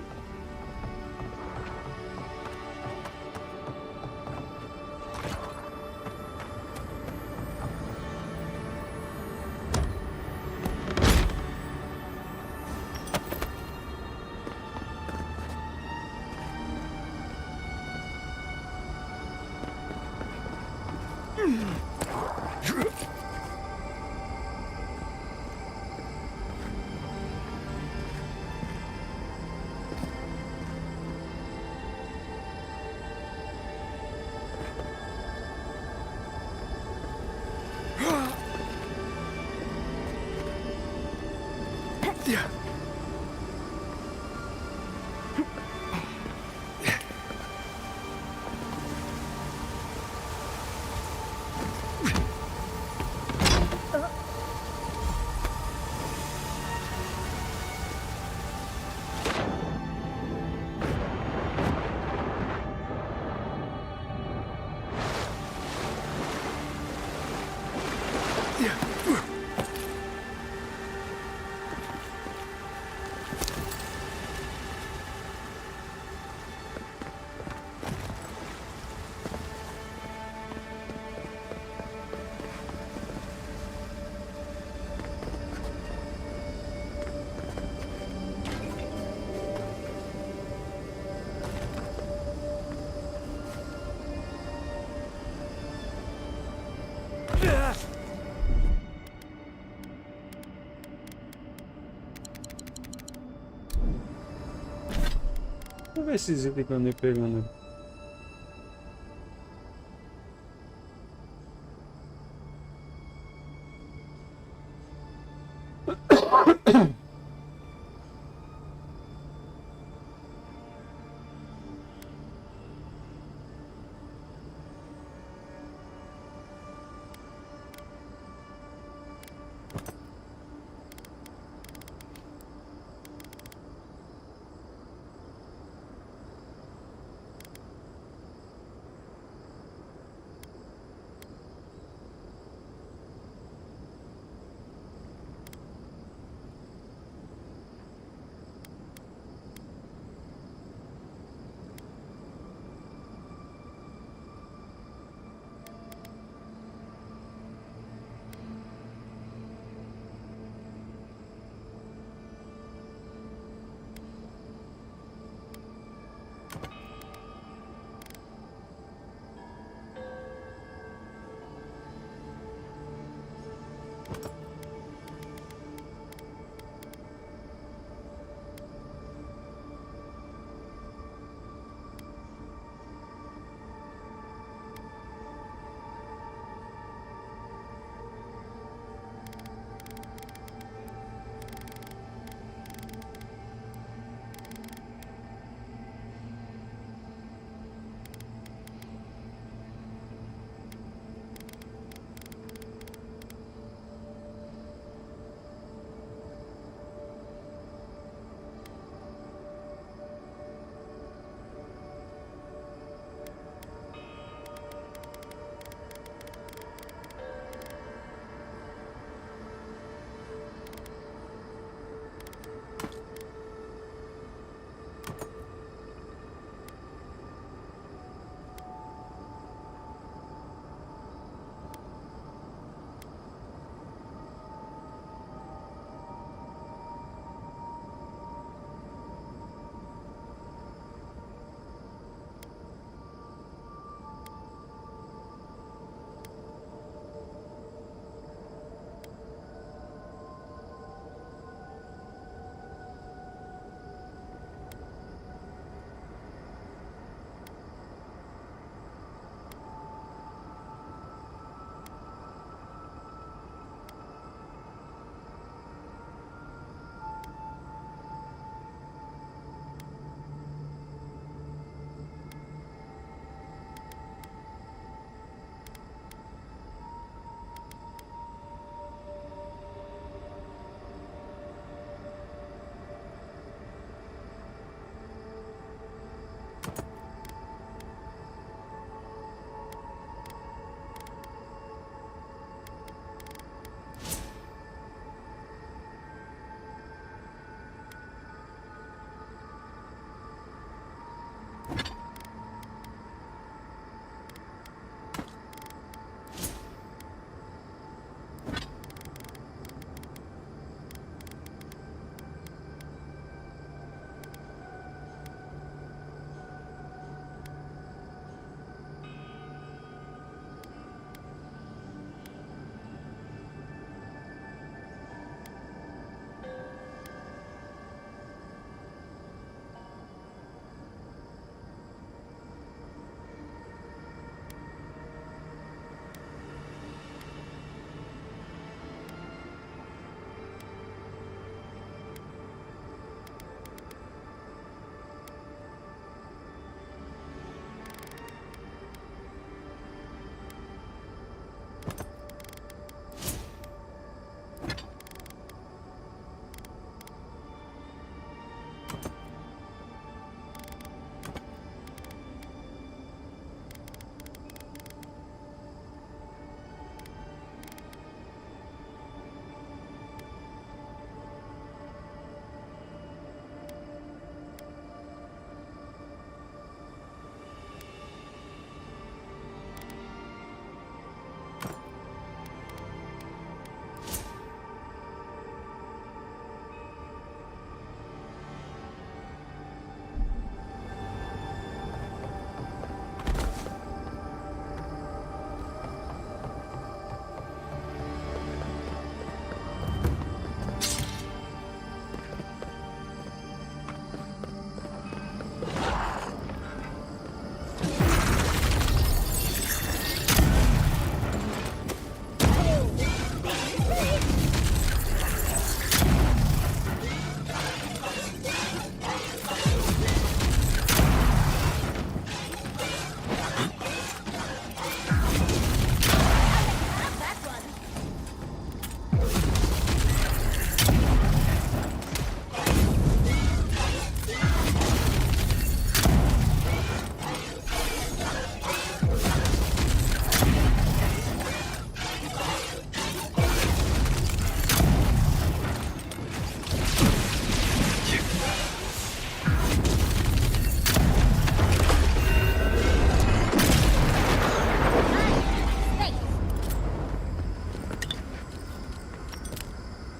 Vamos ver esses itens que eu andei pegando.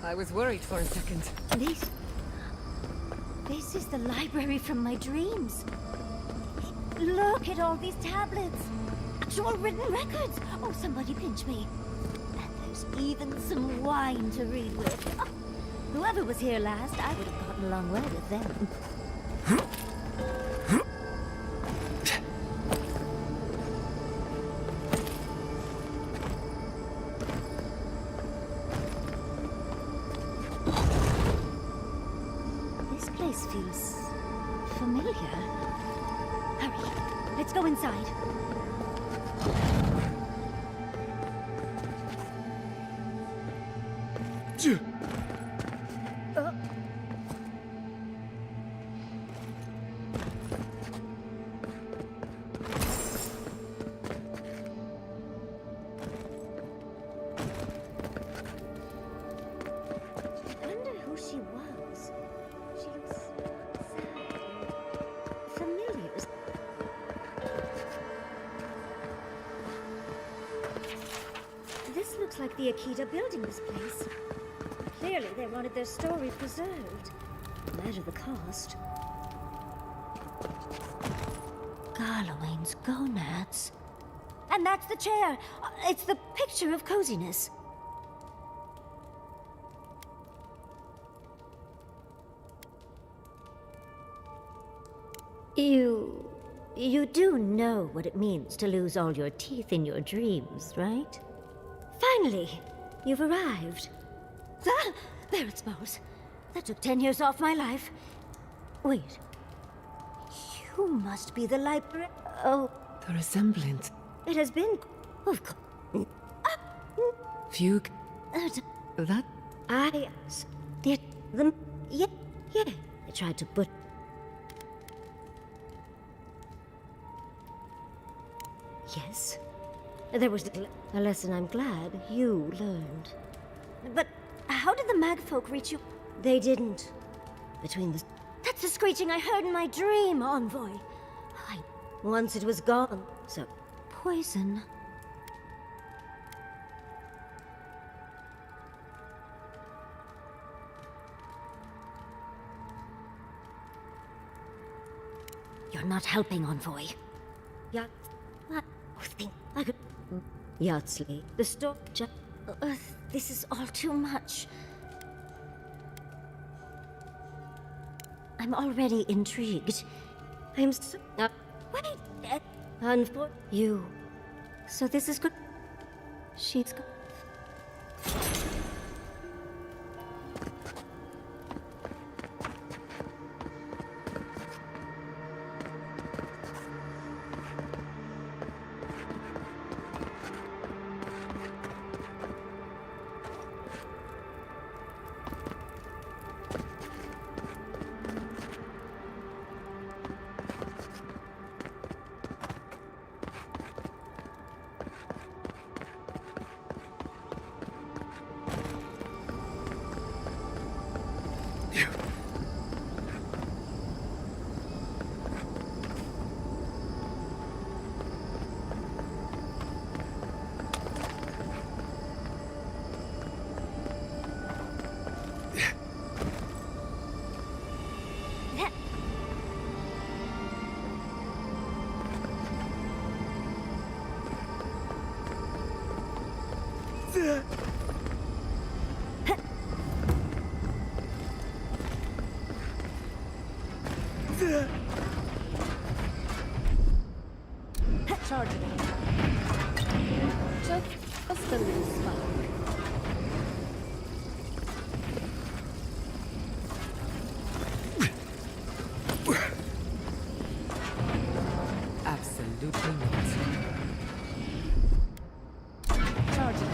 I was worried for a second. This is the library from my dreams. Look at all these tablets. Actual written records. Oh, somebody pinch me. And there's even some wine to read with. Oh, whoever was here last, I would have gotten along well with them. This place feels familiar. Hurry, let's go inside. Like the Akita building this place. Clearly they wanted their story preserved. No matter the cost. Garlowane's gonads. And that's the chair. It's the picture of coziness. You do know what it means to lose all your teeth in your dreams, right? Finally, you've arrived. Ah, there it smells. That took 10 years off my life. Wait. You must be the library. Oh. The resemblance. It has been. Of course. Fugue. That? I did them. Yeah. I tried to put. Yes. There was a lesson I'm glad you learned. But how did the magfolk reach you? They didn't. Between the... That's the screeching I heard in my dream, Envoy. Once it was gone, so... Poison. You're not helping, Envoy. Yeah, I think I could... Yardsley, the store... this is all too much. I'm already intrigued. I'm so... wait! For you. So this is good... She's good... Charge it. Just a little spark. Absolutely not. Charge it.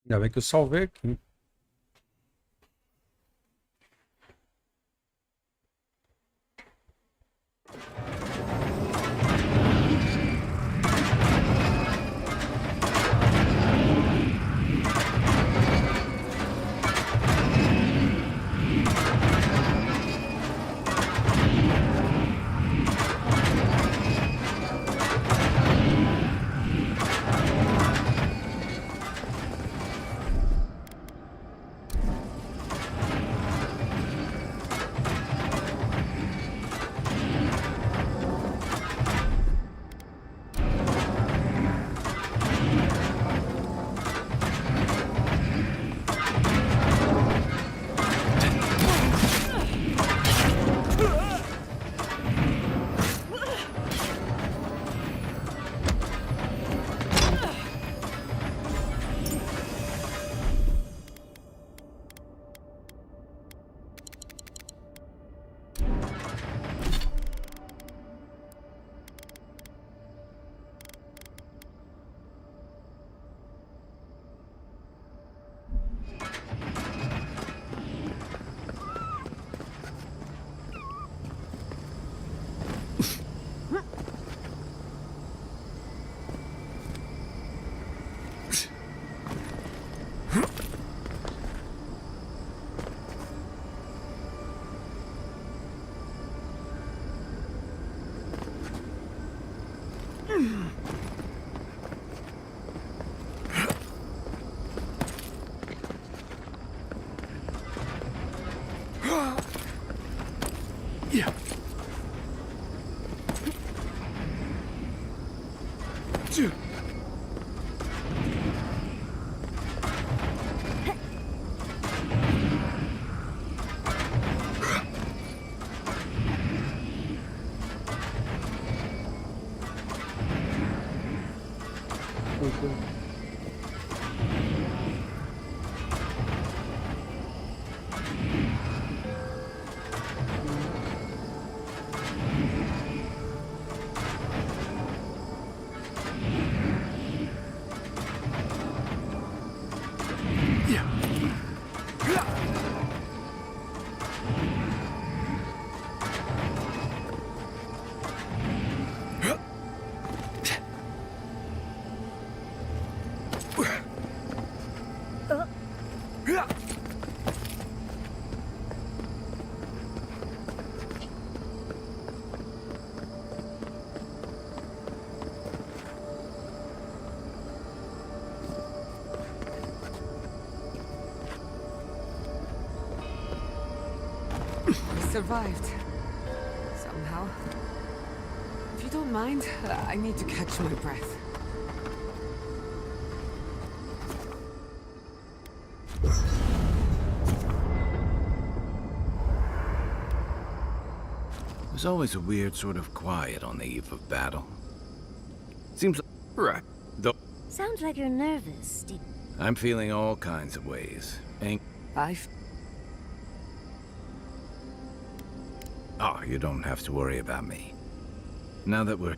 Ainda bem que eu salvei aqui. Survived. Somehow. If you don't mind, I need to catch my breath. There's always a weird sort of quiet on the eve of battle. Seems right. Though Sounds like you're nervous, Steve. I'm feeling all kinds of ways. Oh, you don't have to worry about me. Now that we're...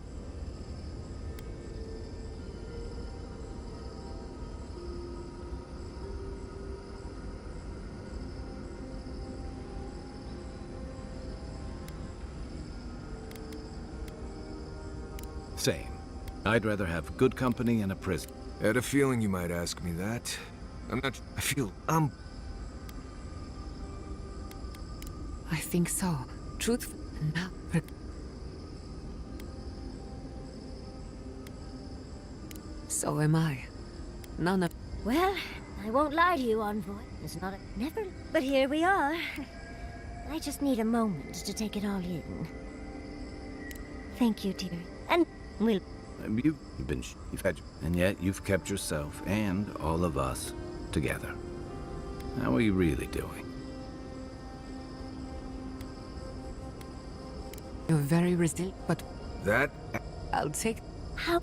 Same. I'd rather have good company in a prison. I had a feeling you might ask me that. I feel I think so. Truth now. So am I. None of... Well, I won't lie to you, Envoy. It's not a... Never... But here we are. I just need a moment to take it all in. Thank you, dear. And we'll... You've had... And yet you've kept yourself and all of us together. How are you really doing? You're very resilient, but... That... I'll take... How...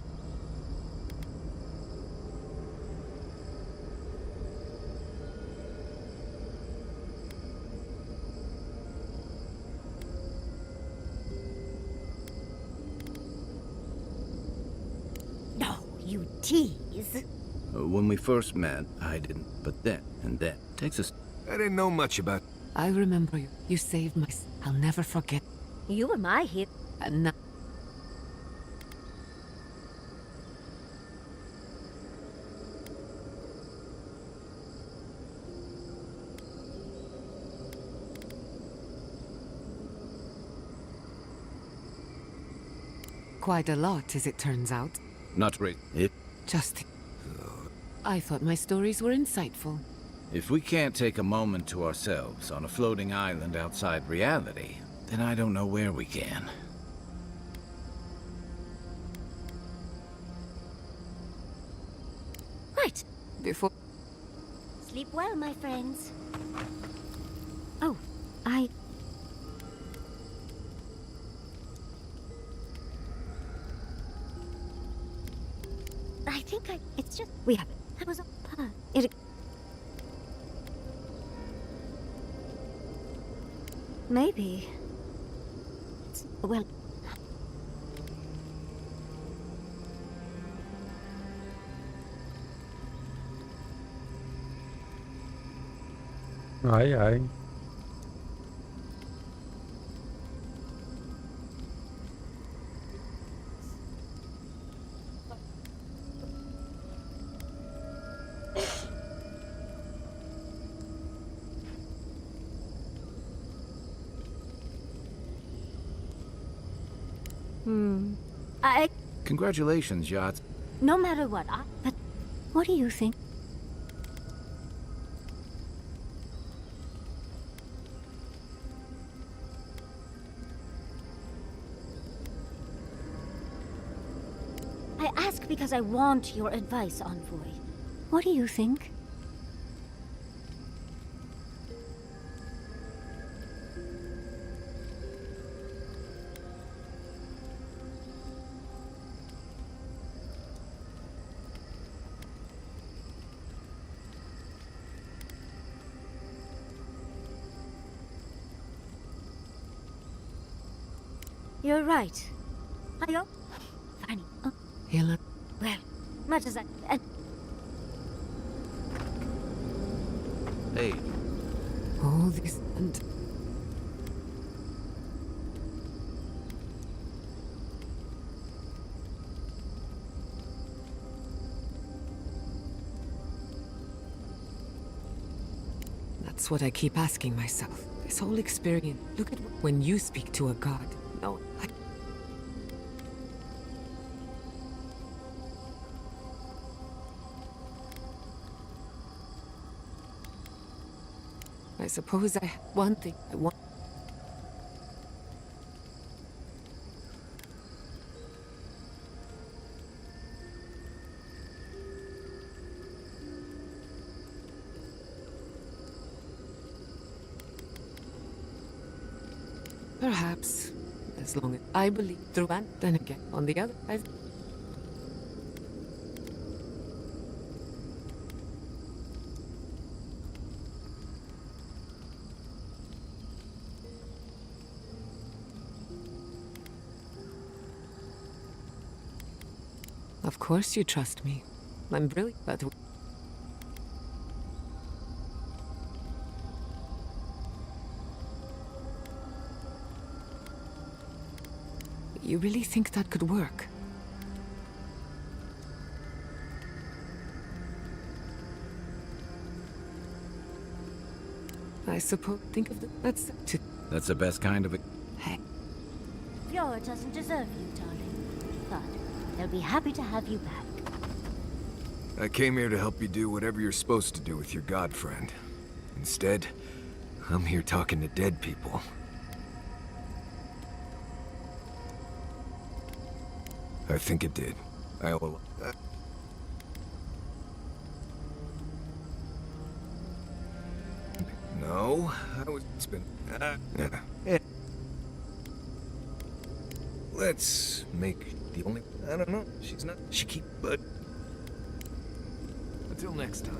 No, you tease. When we first met, I didn't. But then, and then, takes us. I didn't know much about... I remember you. You saved my... I'll never forget. You were my hero. And now... Quite a lot, as it turns out. Not really. Just... I thought my stories were insightful. If we can't take a moment to ourselves on a floating island outside reality, then I don't know where we can. Right. Before... Sleep well, my friends. Oh, I think it's just... We have it. That was a... It... Maybe. Well... Ai, ai. Congratulations, Yacht. No matter what, but what do you think? I ask because I want your advice, Envoy. What do you think? You're right. Ayo? Funny. Hela. Well, much as I... Hey. All this and... That's what I keep asking myself. This whole experience. Look at when you speak to a god. No, I suppose I have one thing I want. Perhaps, as long as I believe through, and then again, on the other, I've... Of course you trust me. I'm brilliant, but... You really think that could work? I suppose... Think of the... That's the best kind of... Hey. Eora doesn't deserve you, darling. But they'll be happy to have you back. I came here to help you do whatever you're supposed to do with your god friend. Instead, I'm here talking to dead people. I think it did. I will... No, I was... It's been... yeah. Let's make the only... I don't know. She's not... She keep... But... Until next time.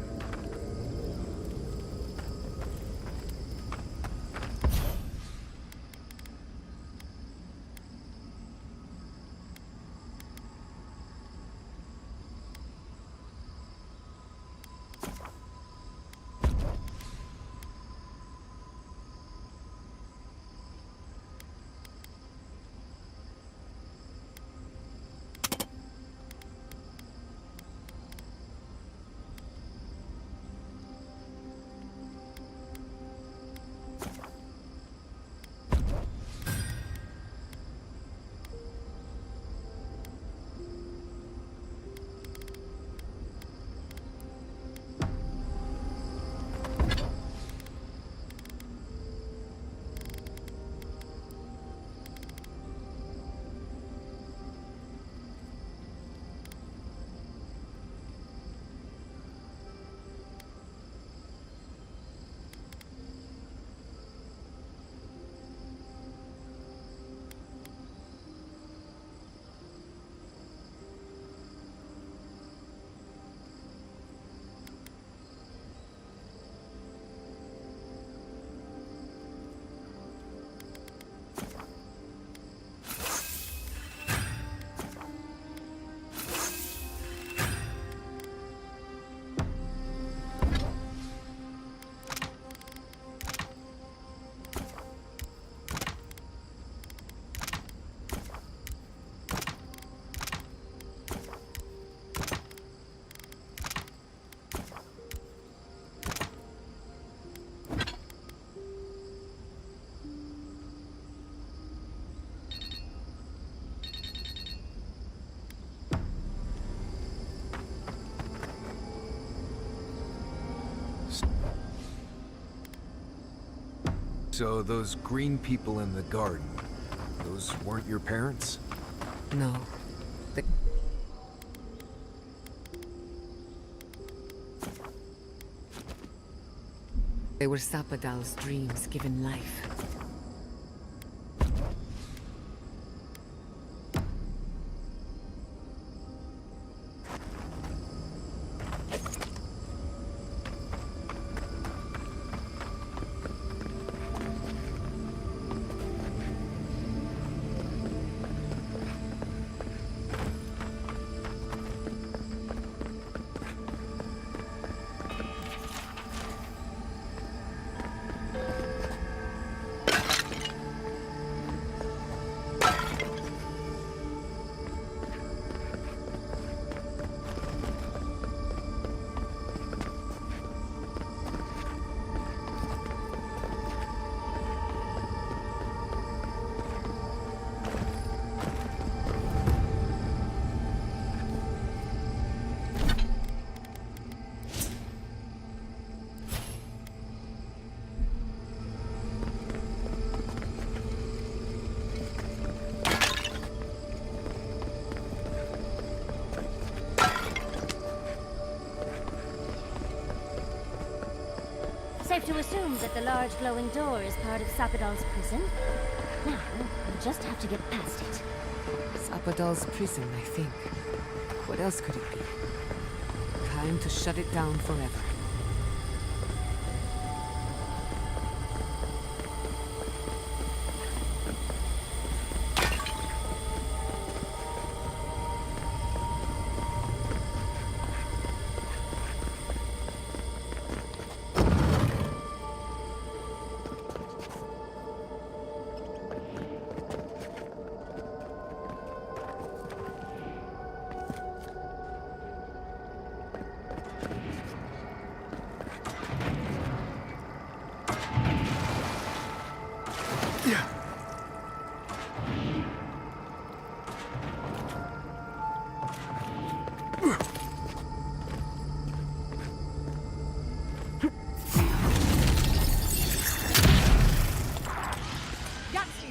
So those green people in the garden, those weren't your parents? No. They were Sapadal's dreams given life. Safe to assume that the large glowing door is part of Sapadal's prison? Now, we'll just have to get past it. Sapadal's prison, I think. What else could it be? Time to shut it down forever.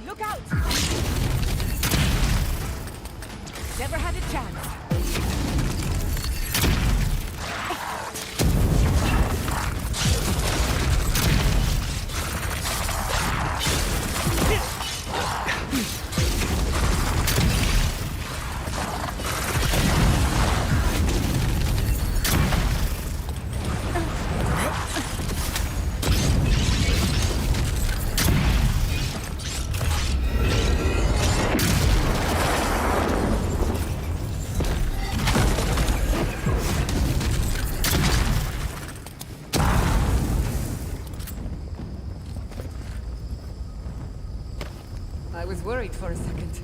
Look out! Never had a chance. I was worried for a second.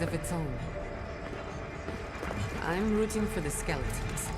mind of its own. I'm rooting for the skeletons.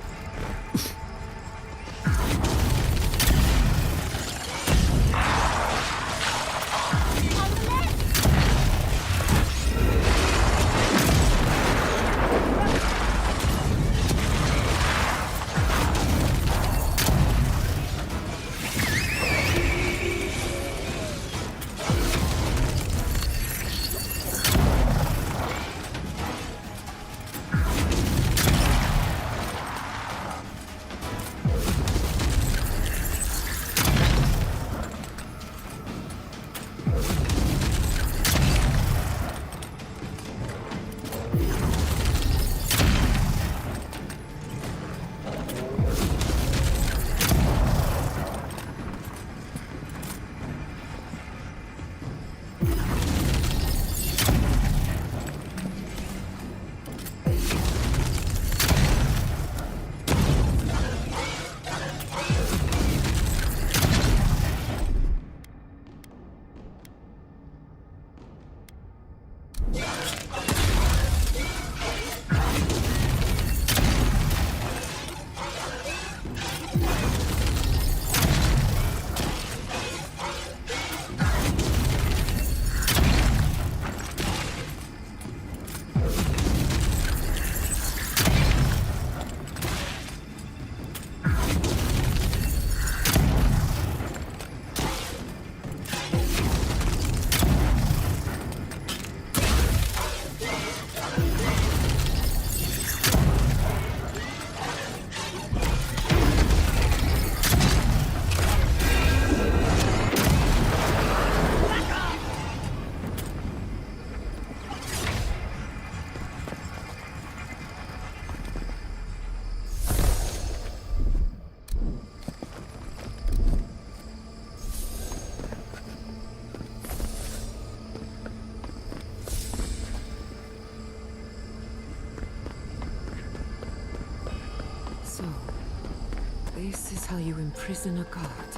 This is how you imprison a god.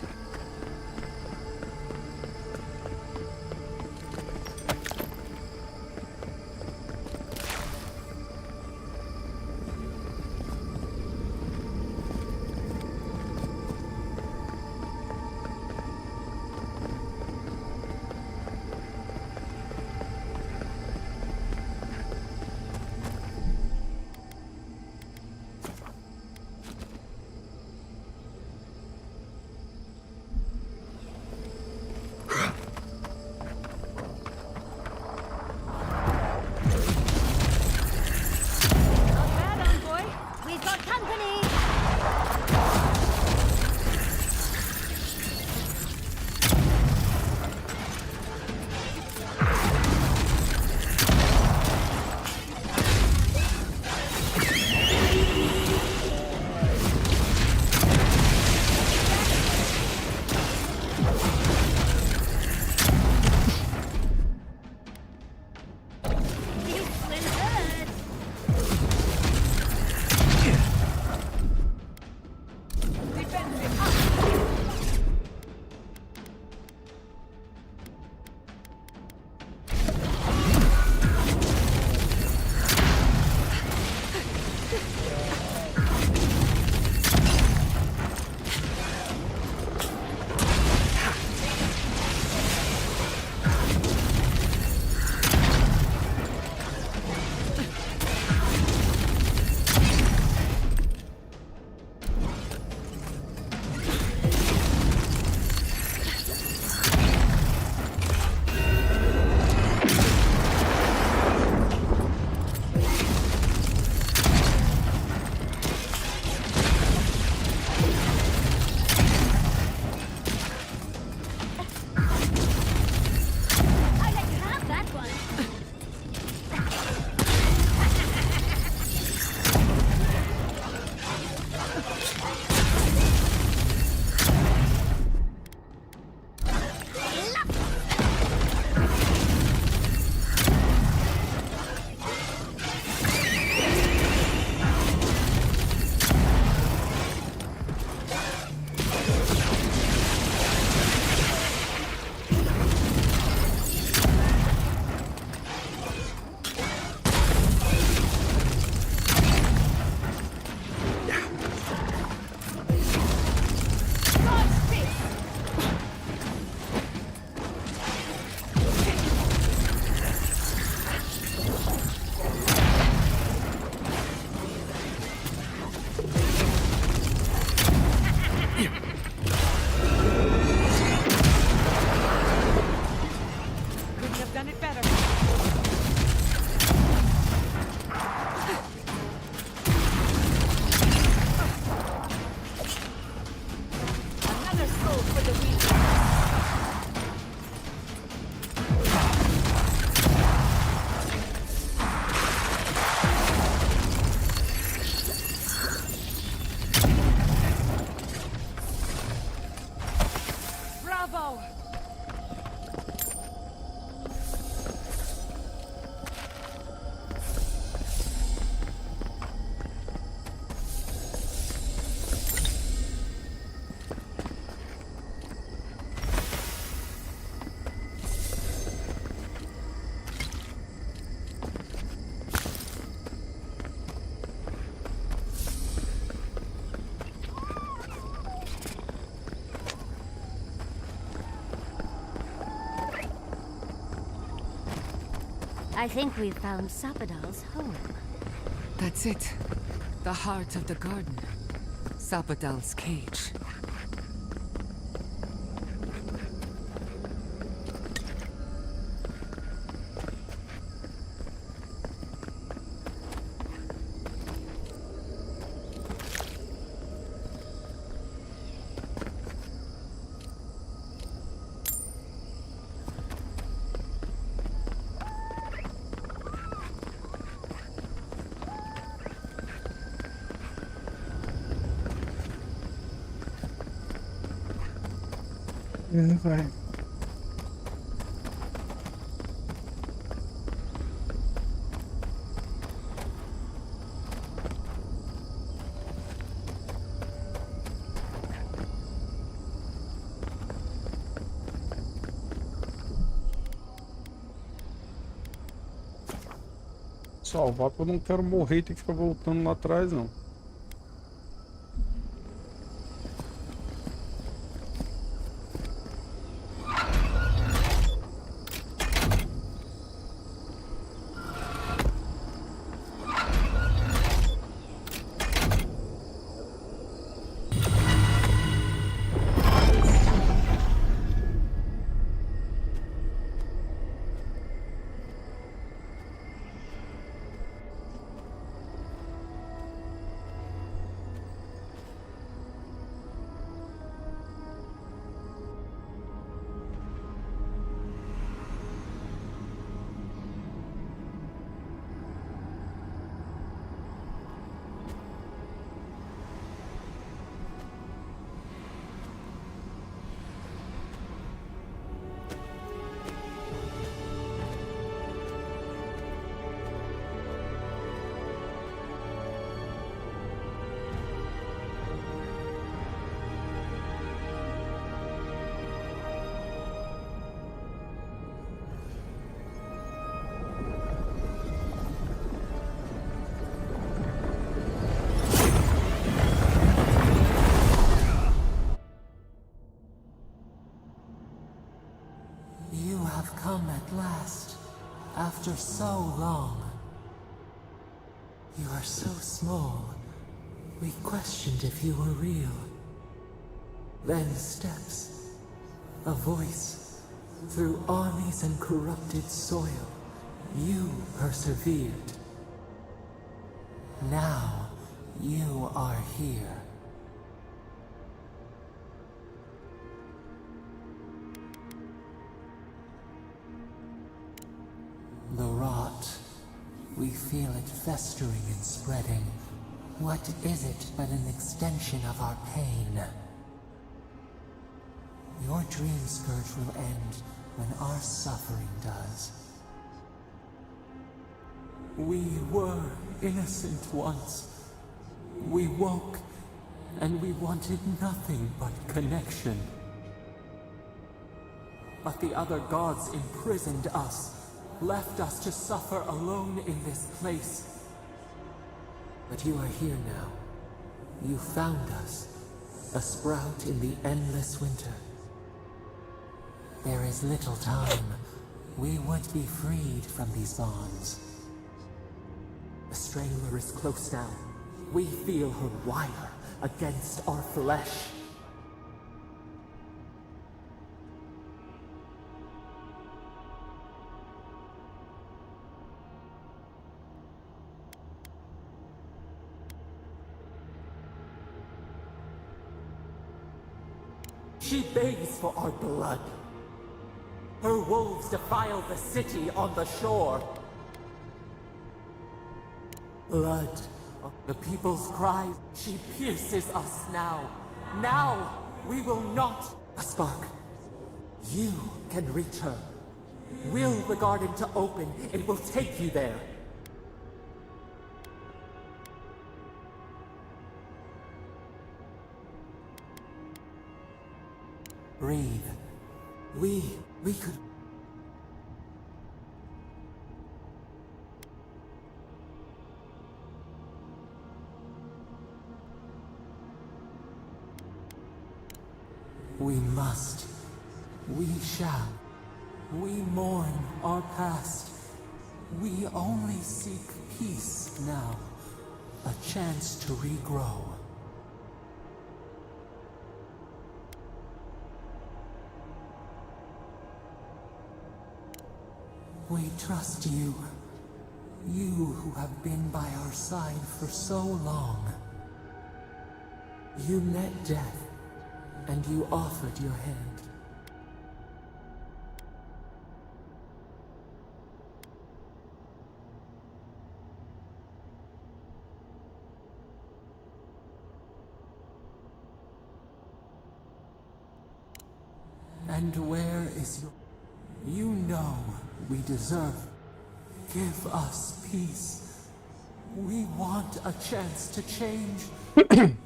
I think we've found Sapadal's home. That's it. The heart of the garden. Sapadal's cage. Vai. Salvar, porque eu não quero morrer e ter que ficar voltando lá atrás, não. Come at last, after so long. You are so small, we questioned if you were real. Then steps, a voice, through armies and corrupted soil, you persevered. Now, you are here. The rot. We feel it festering and spreading. What is it but an extension of our pain? Your dream scourge will end when our suffering does. We were innocent once. We woke, and we wanted nothing but connection. But the other gods imprisoned us, left us to suffer alone in this place. But you are here now. You found us, a sprout in the endless winter. There is little time. We would be freed from these bonds. The Strangler is close now. We feel her wire against our flesh. She begs for our blood. Her wolves defile the city on the shore. Blood of the people's cries. She pierces us now. Now we will not. A spark. You can reach her. Will the garden to open. It will take you there. Breathe. We could... We must. We shall. We mourn our past. We only seek peace now. A chance to regrow. We trust you. You who have been by our side for so long. You met death, and you offered your hand. And where is your... You know we deserve. Give us peace. We want a chance to change.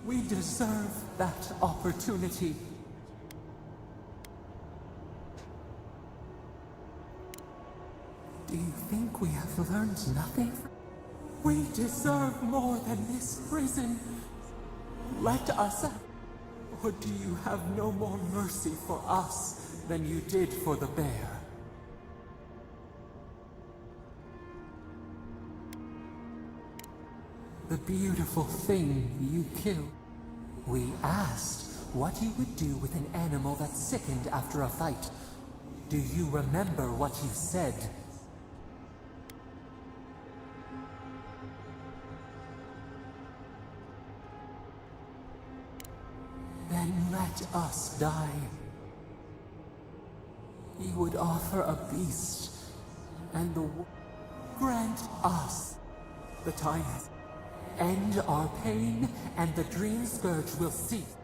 We deserve that opportunity. Do you think we have learned nothing? We deserve more than this prison. Let us out. Or do you have no more mercy for us than you did for the bear? The beautiful thing you killed. We asked what you would do with an animal that sickened after a fight. Do you remember what you said? Then let us die. You would offer a beast, and the grant us the time. End our pain, and the dream scourge will cease.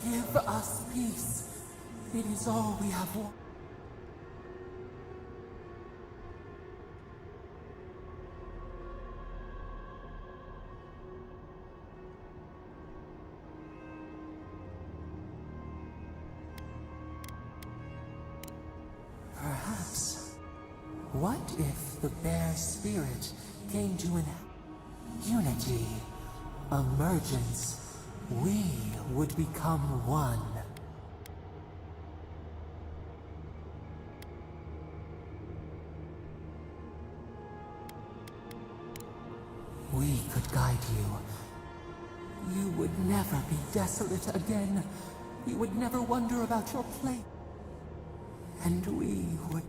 Give us peace. It is all we have wanted. Perhaps. What if the bear spirit came to an unity, emergence? We would become one. We could guide you. You would never be desolate again. You would never wonder about your place. And we would...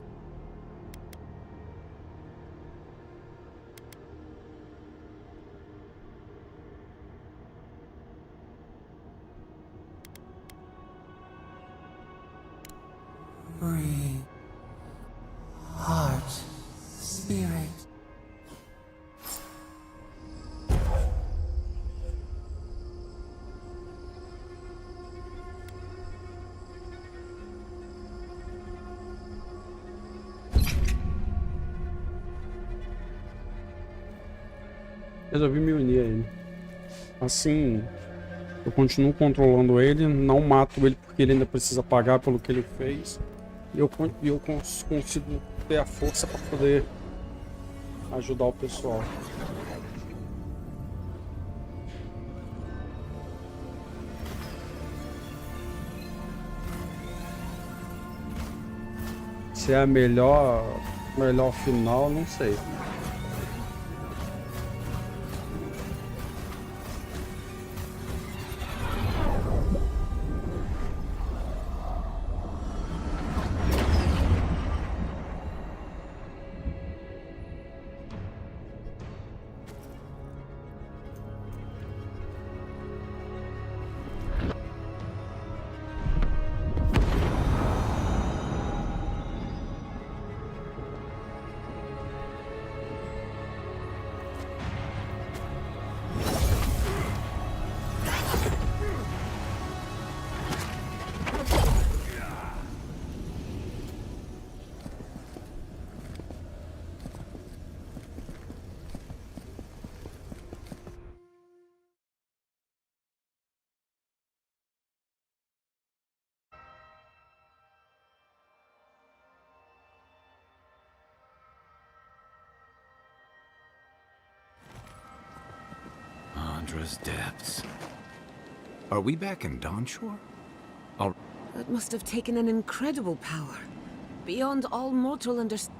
Breathe. Heart. Spirit. Resolvi me unir a ele. Assim, eu continuo controlando ele, não mato ele porque ele ainda precisa pagar pelo que ele fez. E eu consigo ter a força para poder ajudar o pessoal. Se é a melhor final, não sei. Depths. Are we back in Dawnshore? That must have taken an incredible power, beyond all mortal understanding.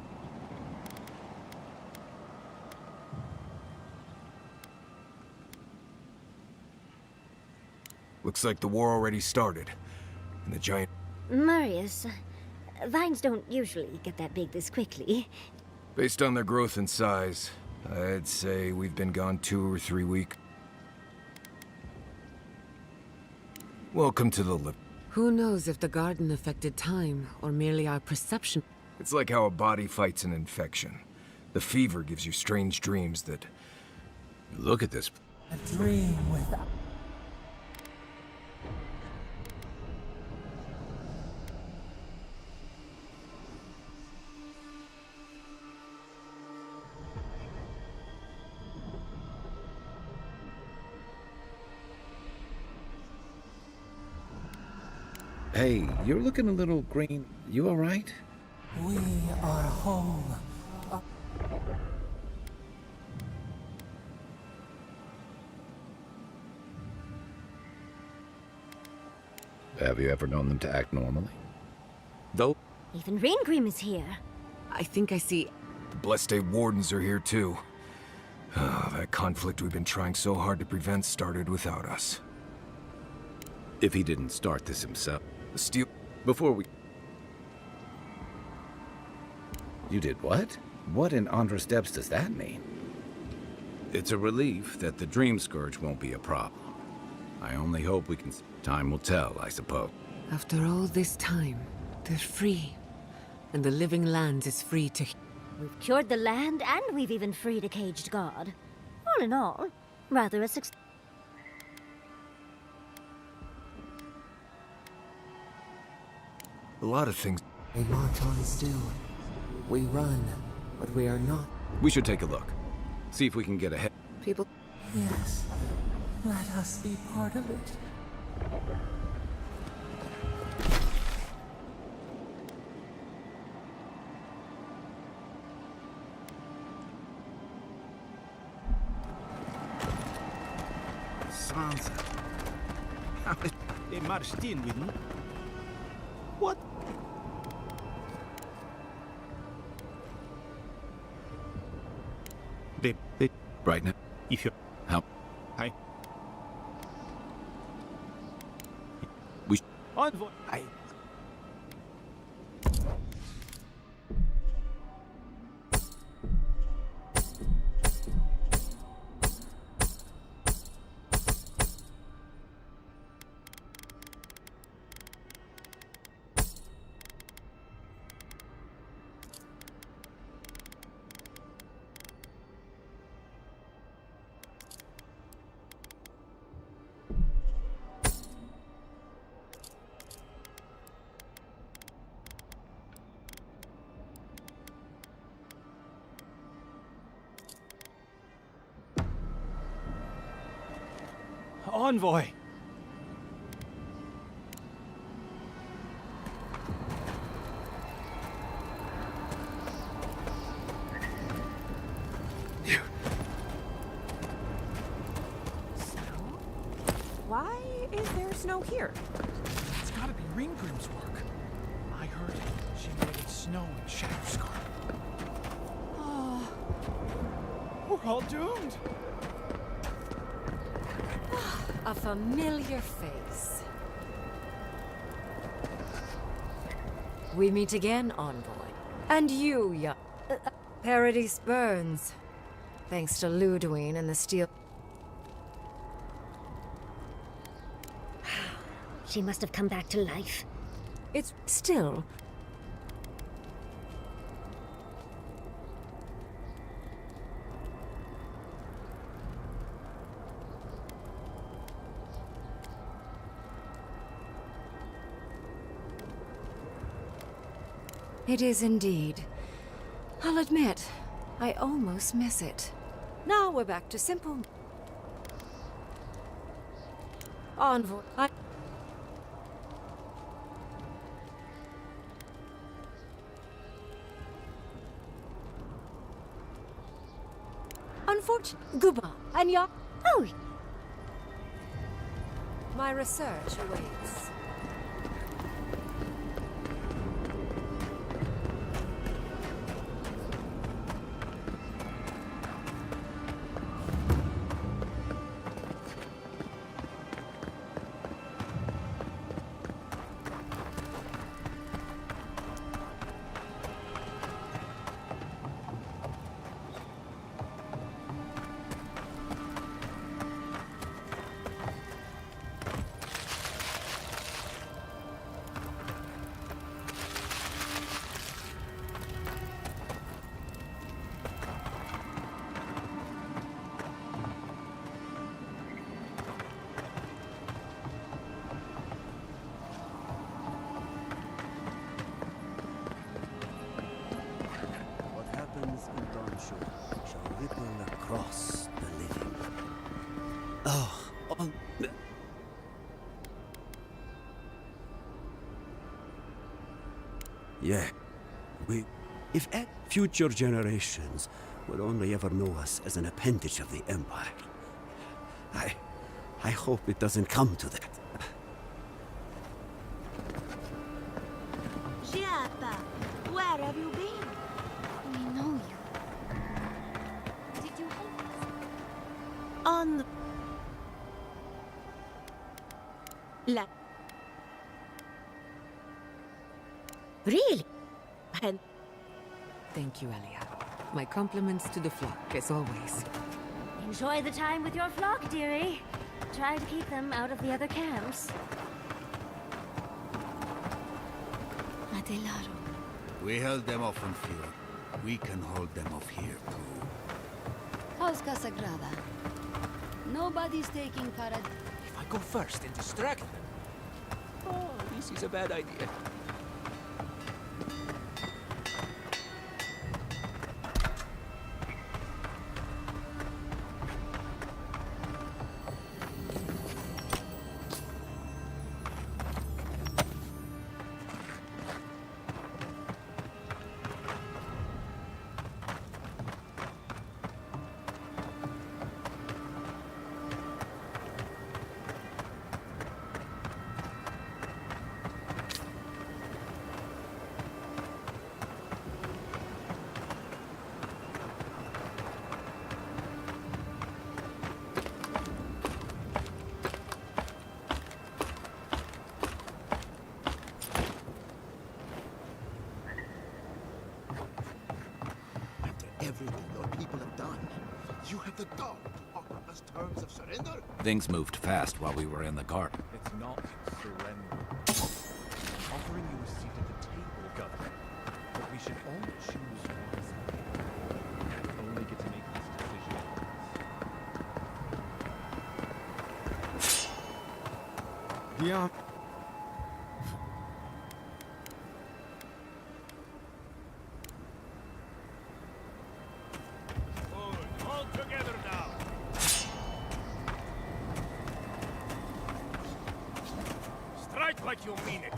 Looks like the war already started. And the giant... Marius, vines don't usually get that big this quickly. Based on their growth and size, I'd say we've been gone 2 or 3 weeks. Welcome to the lip. Who knows if the garden affected time, or merely our perception? It's like how a body fights an infection. The fever gives you strange dreams that... Look at this. A dream without... Hey, you're looking a little green. You all right? We are home. Have you ever known them to act normally? Though? Even Rain Cream is here. I think I see... The Blessed Day Wardens are here too. That conflict we've been trying so hard to prevent started without us. If he didn't start this himself. The steel... Before we... You did what? What in Andra Steps does that mean? It's a relief that the Dream Scourge won't be a problem. I only hope we can... Time will tell, I suppose. After all this time, they're free. And the living land is free to... We've cured the land, and we've even freed a caged god. All in all, rather a success. A lot of things... We march on still. We run, but we are not. We should take a look. See if we can get ahead. People... Yes. Let us be part of it. Sansa. How did... They marched in with me. What? They... Right now. If you... How... Hi. We... Envoy... I... Envoy! Why is there snow here? It's gotta be Ringgrim's work. I heard she made it snow in Shatterscar. Oh, we're all doomed. A familiar face. We meet again, Envoy. And you, young... Paradise burns. Thanks to Ludwine and the steel... She must have come back to life. It's still... It is indeed. I'll admit, I almost miss it. Now we're back to simple... Envoy, Unfortunately, goodbye. And your... Oh! My research awaits. Oh, on... Yeah. If future generations would only ever know us as an appendage of the Empire. I hope it doesn't come to that. Giappa, where have you been? We know you. Did you hate us? On the... Really? And Thank you, Elia. My compliments to the flock, as always. enjoy the time with your flock, dearie. Try to keep them out of the other camps. Adelaro. We held them off on field. We can hold them off here, too. Osca Sagrada. Nobody's taking Parad. If I go first and distract them. Oh, this is a bad idea. Everything your people have done. You have the gall to offer us terms of surrender? Things moved fast while we were in the garden. It's not surrender. Offering you a seat at the table, Governor. But we should all choose wisely. We only get to make this decision. Yeah. All together now. Strike like you mean it.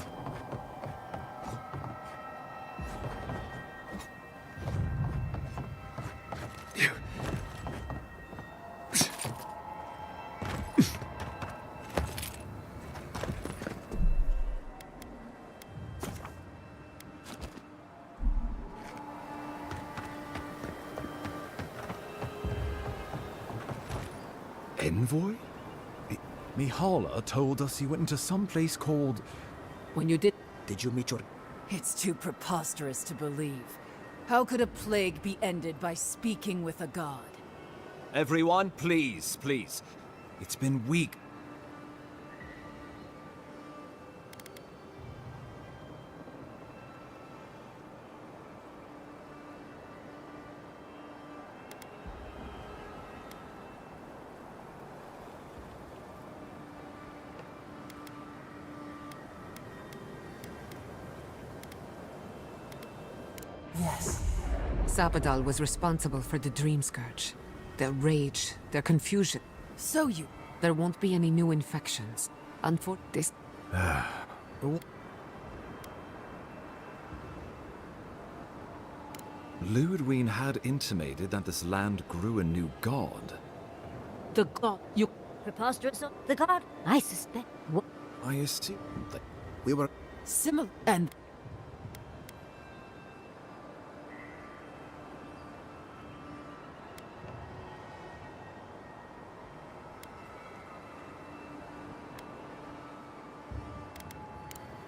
Envoy? Mihala told us you went into some place called... When you did... Did you meet your... It's too preposterous to believe. How could a plague be ended by speaking with a god? Everyone, please, please. It's been weeks. Yes. Sabadal was responsible for the Dream Scourge. Their rage, their confusion. So you... There won't be any new infections. This... Ludwig had intimated that this land grew a new god. The god, you... Preposterous, the god? I suspect... What? I assumed that We were... Similar and...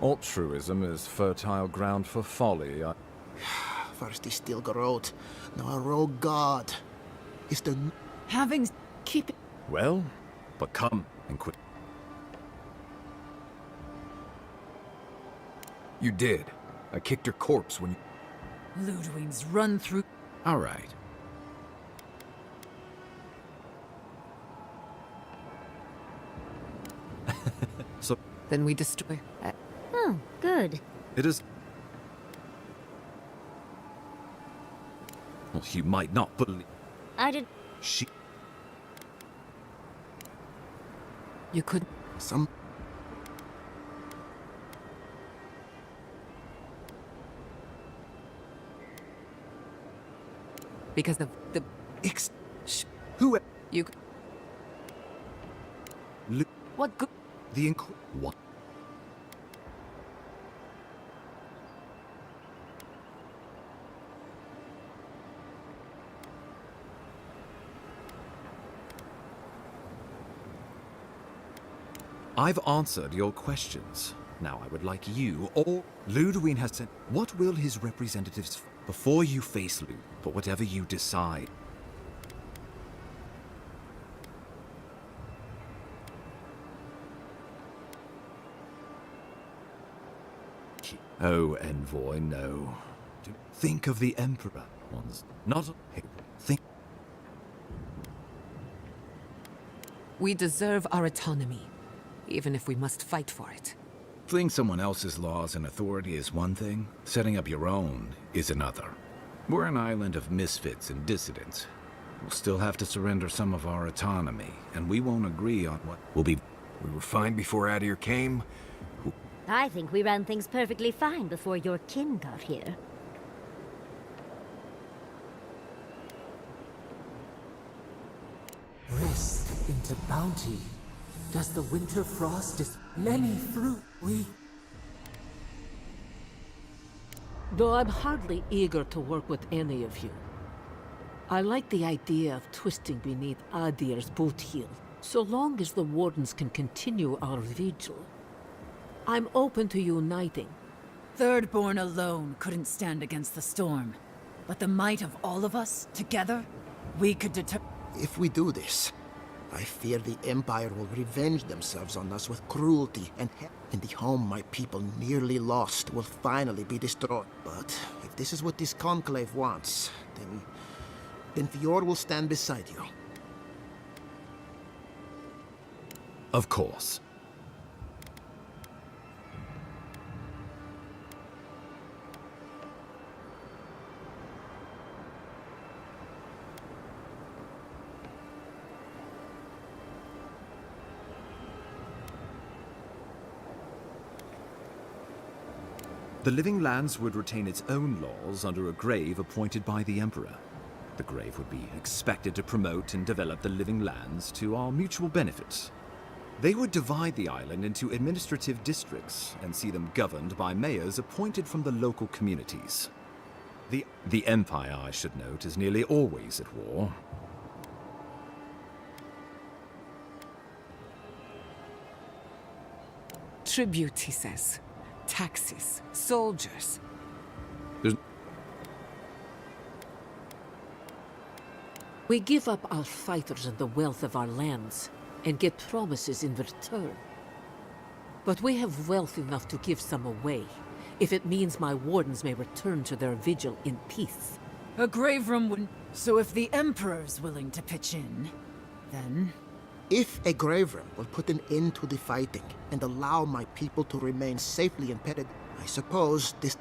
altruism is fertile ground for folly. First he still growth, now a rogue god. Is the... Having... Keep it... Well, but come and quit. You did. I kicked her corpse when you... Ludwig's run through... All right. So... Then we destroy... Oh, good. It is... Well, you might not believe... I did... She... You could... Some... Because of the... Who... You... What good... What? I've answered your questions. Now I would like you, or Ludwig has sent... What will his representatives... Before you face Lud, but whatever you decide... Oh, Envoy, no. Think of the Emperor. One's not... Think... We deserve our autonomy, even if we must fight for it. Fleeing someone else's laws and authority is one thing, setting up your own is another. We're an island of misfits and dissidents. We'll still have to surrender some of our autonomy, and we won't agree on what will be... We were fine before Adir came. I think we ran things perfectly fine before your kin got here. Risk into bounty. Does the winter frost is many fruit we... Though I'm hardly eager to work with any of you. I like the idea of twisting beneath Adir's boot heel, so long as the Wardens can continue our vigil. I'm open to uniting. Thirdborn alone couldn't stand against the storm. But the might of all of us, together, we could deter... If we do this, I fear the Empire will revenge themselves on us with cruelty, and the home my people nearly lost will finally be destroyed. But if this is what this conclave wants, then Fior will stand beside you. Of course. The Living Lands would retain its own laws under a grave appointed by the Emperor. The grave would be expected to promote and develop the Living Lands to our mutual benefit. They would divide the island into administrative districts and see them governed by mayors appointed from the local communities. The Empire, I should note, is nearly always at war. Tribute, he says. Taxes, soldiers. We give up our fighters and the wealth of our lands, and get promises in return. But we have wealth enough to give some away, if it means my Wardens may return to their vigil in peace. A grave room wouldn't... So if the Emperor's willing to pitch in, then... If a grave room will put an end to the fighting and allow my people to remain safely impeded, I suppose this...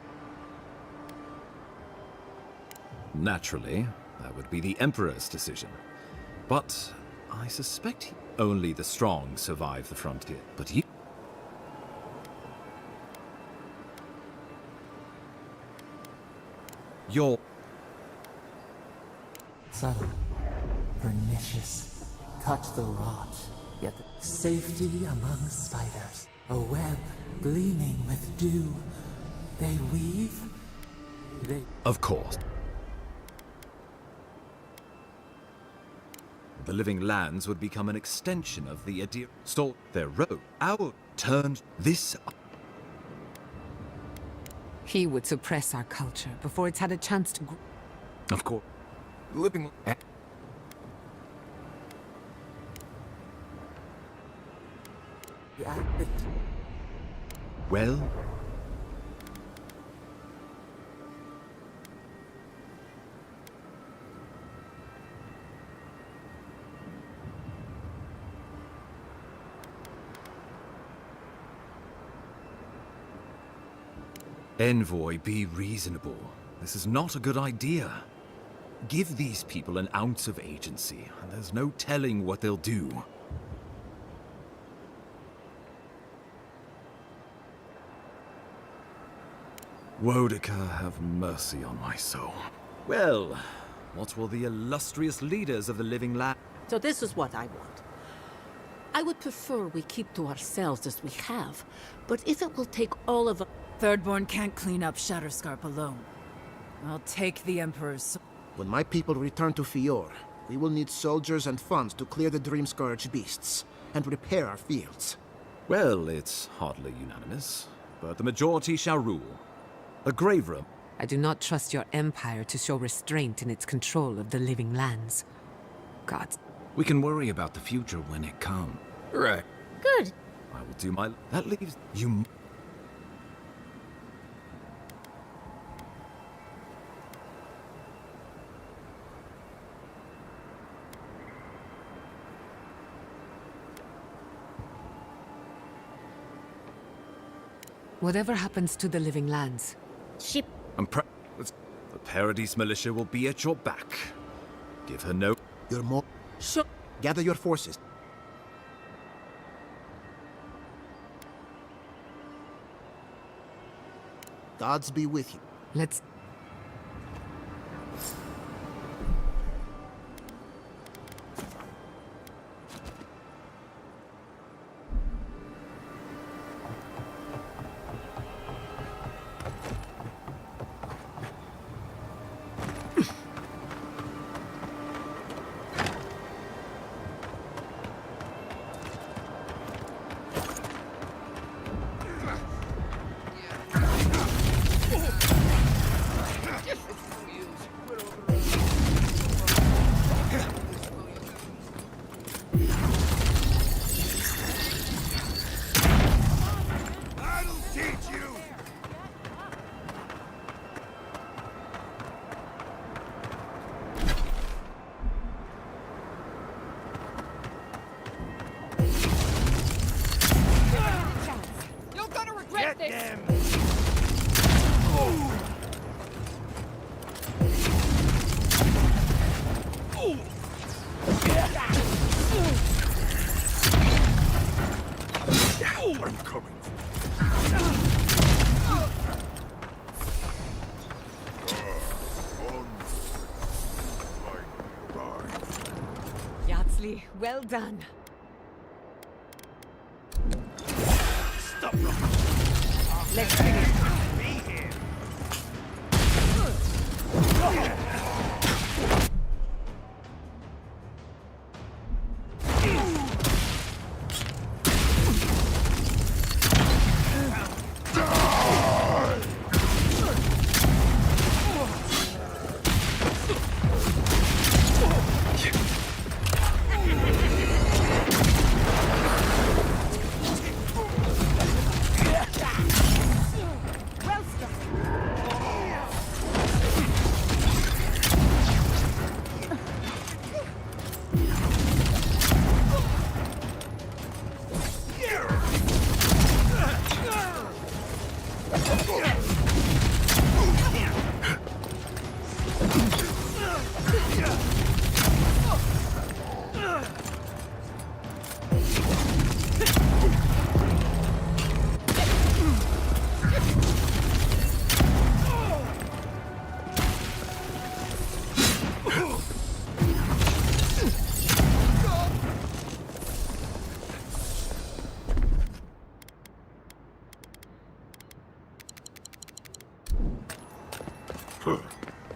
Naturally, that would be the Emperor's decision. But I suspect only the strong survive the frontier. But you... You're... Subtle, pernicious. Touch the rot, yet safety among spiders. A web gleaming with dew. They weave. Of course. The Living Lands would become an extension of the Adir. Stole their road. Our turned this up. He would suppress our culture before it's had a chance to grow. Of course. Living... Well... Envoy, be reasonable. This is not a good idea. Give these people an ounce of agency, and there's no telling what they'll do. Wodika, have mercy on my soul. Well, what will the illustrious leaders of the living land... So this is what I want. I would prefer we keep to ourselves as we have, but if it will take all of us... Thirdborn can't clean up Shatterscarp alone. I'll take the Emperor's... When my people return to Fior, we will need soldiers and funds to clear the Dream-Scourge beasts, and repair our fields. Well, it's hardly unanimous, but the majority shall rule. A grave room. I do not trust your empire to show restraint in its control of the living lands. God. We can worry about the future when it comes. Right. Good. I will do my... That leaves you... Whatever happens to the living lands? Ship. The Paradise Militia will be at your back. Give her no... You're more... Sure. Gather your forces. Gods be with you. Let's... Well done. Stop. Let's finish.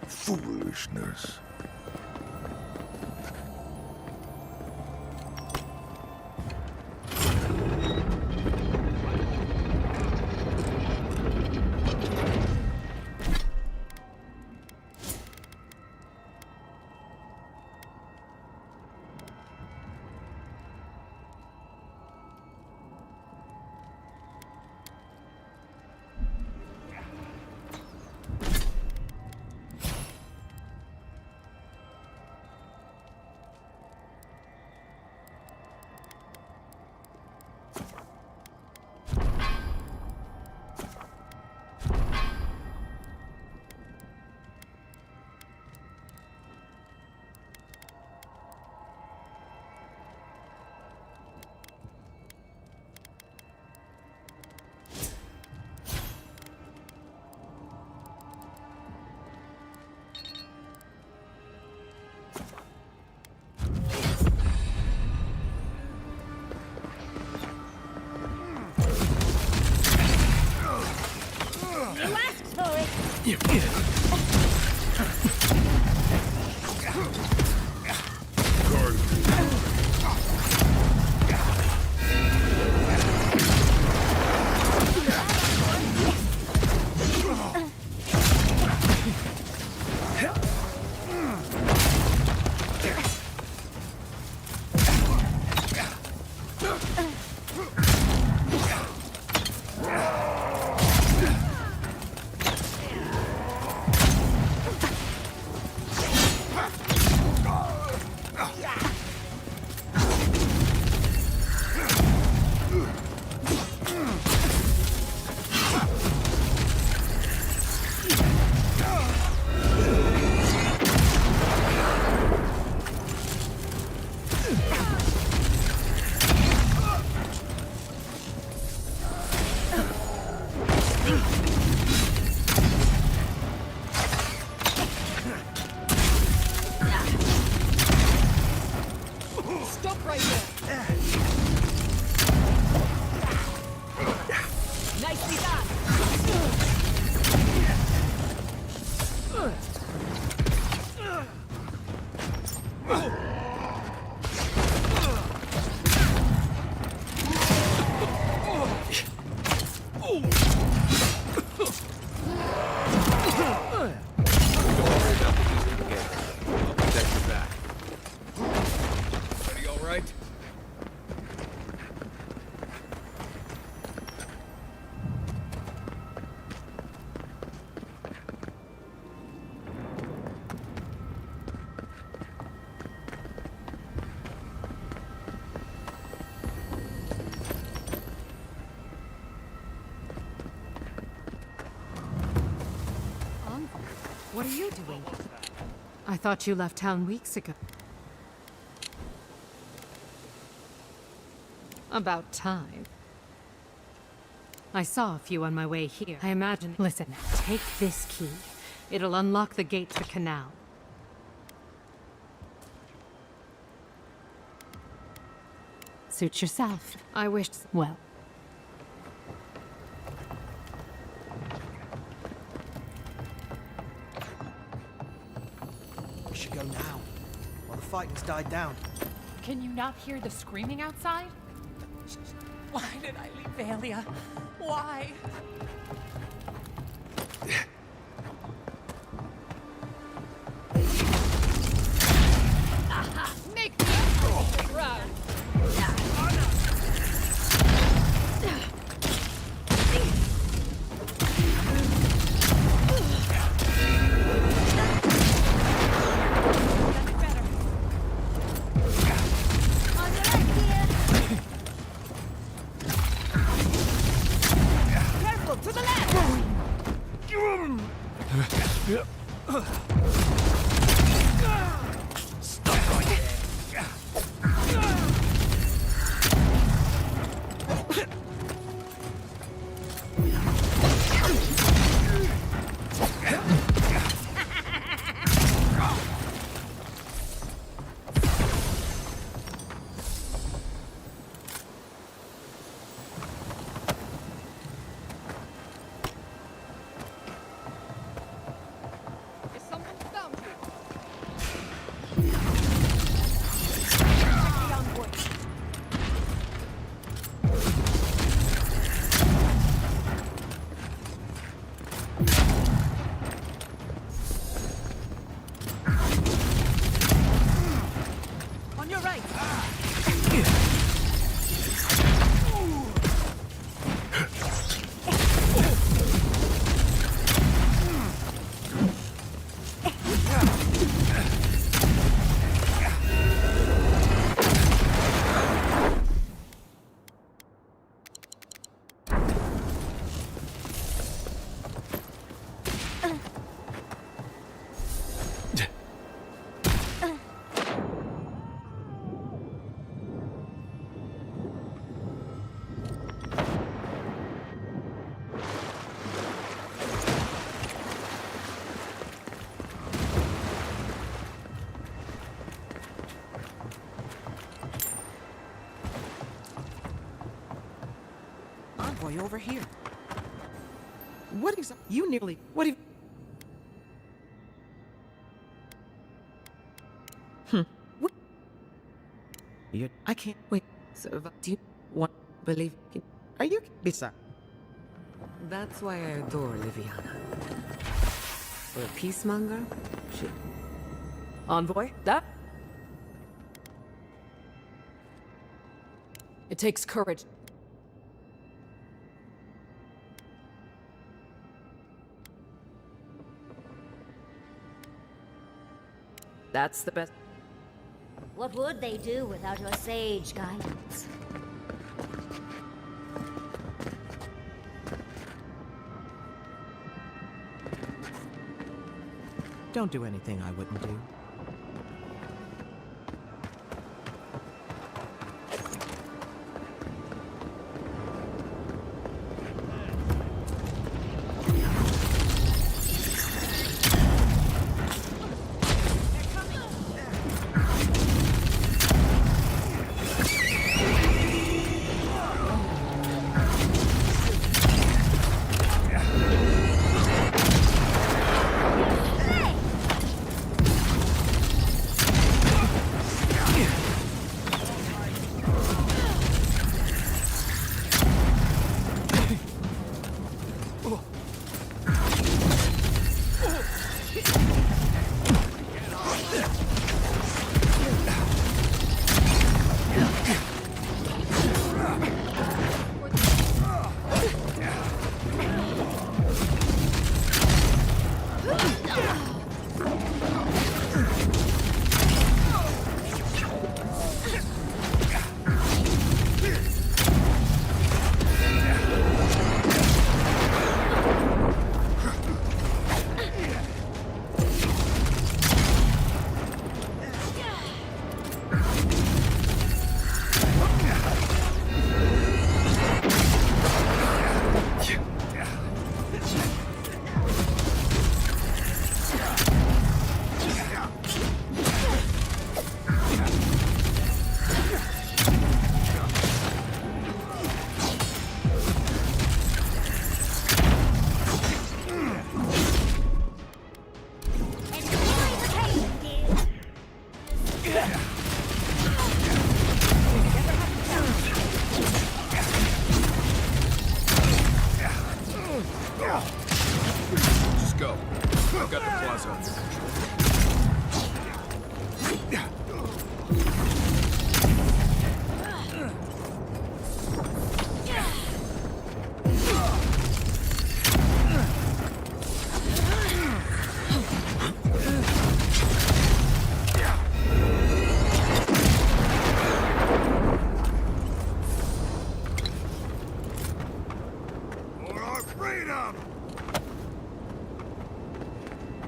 Foolishness. What are you doing? I thought you left town weeks ago. About time. I saw a few on my way here. I imagine... Listen, take this key. It'll unlock the gate to Canal. Suit yourself. I wish... well... We should go now, while the fighting's died down. Can you not hear the screaming outside? Why did I leave Valia? Why? Make me run! Over here. What is... You nearly... What if... I can't wait. Do you want believe? Are you Bisa? That's why I adore Liviana. For a peacemonger, she... Envoy? That? It takes courage. That's the best. What would they do without your sage guidance? Don't do anything I wouldn't do. Just go. I've got the plaza under control.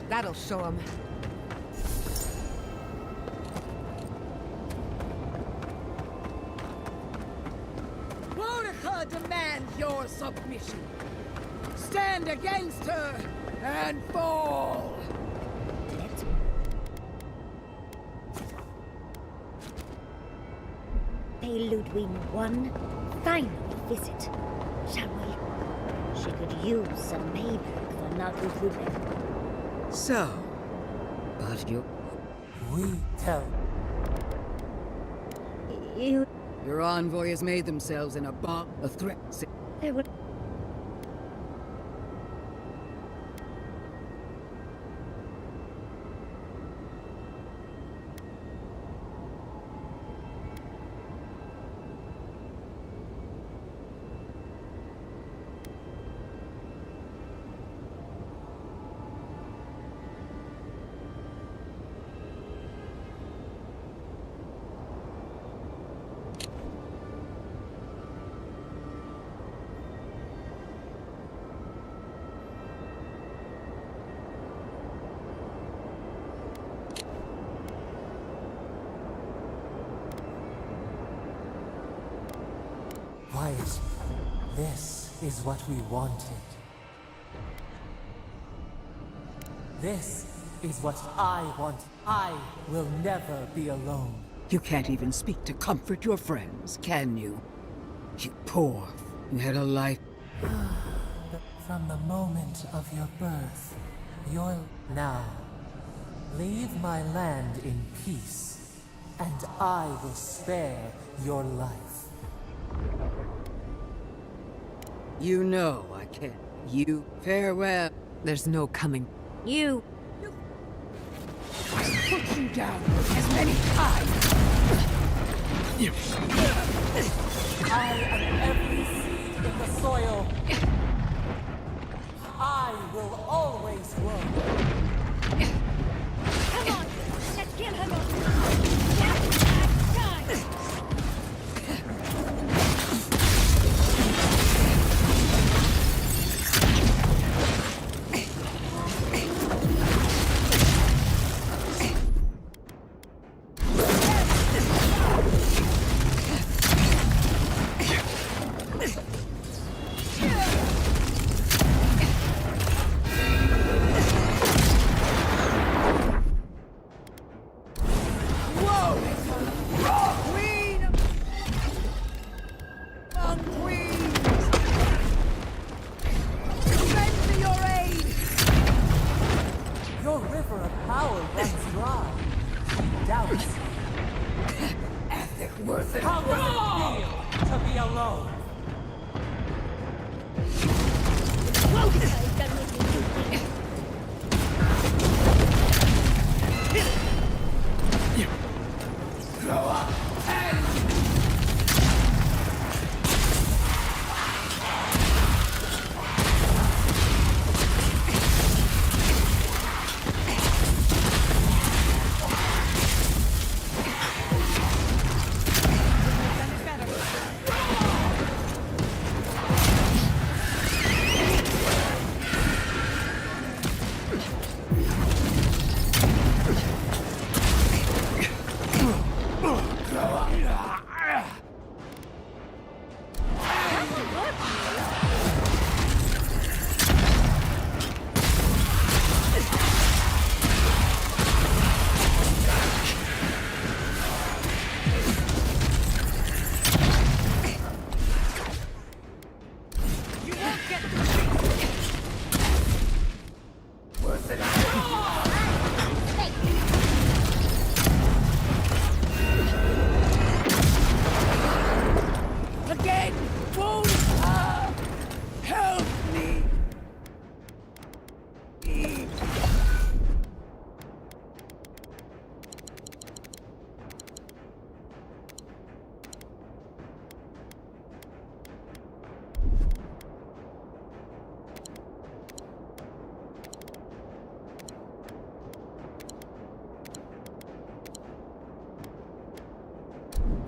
That'll show him. Monica demands your submission. Stand against her and fall. Pay Ludwig one final visit, shall we? She could use some payback for not including. So, but you... We tell. You... Your envoy has made themselves in a threat. They would... Wyatt, this is what we wanted. This is what I want. I will never be alone. You can't even speak to comfort your friends, can you? You poor. You had a life. From the moment of your birth, you're now. Leave my land in peace, and I will spare your life. You know I can't. You farewell. There's no coming. You. Put you down as many times. I am every seed in the soil. I will always grow. Come on, let's get him up.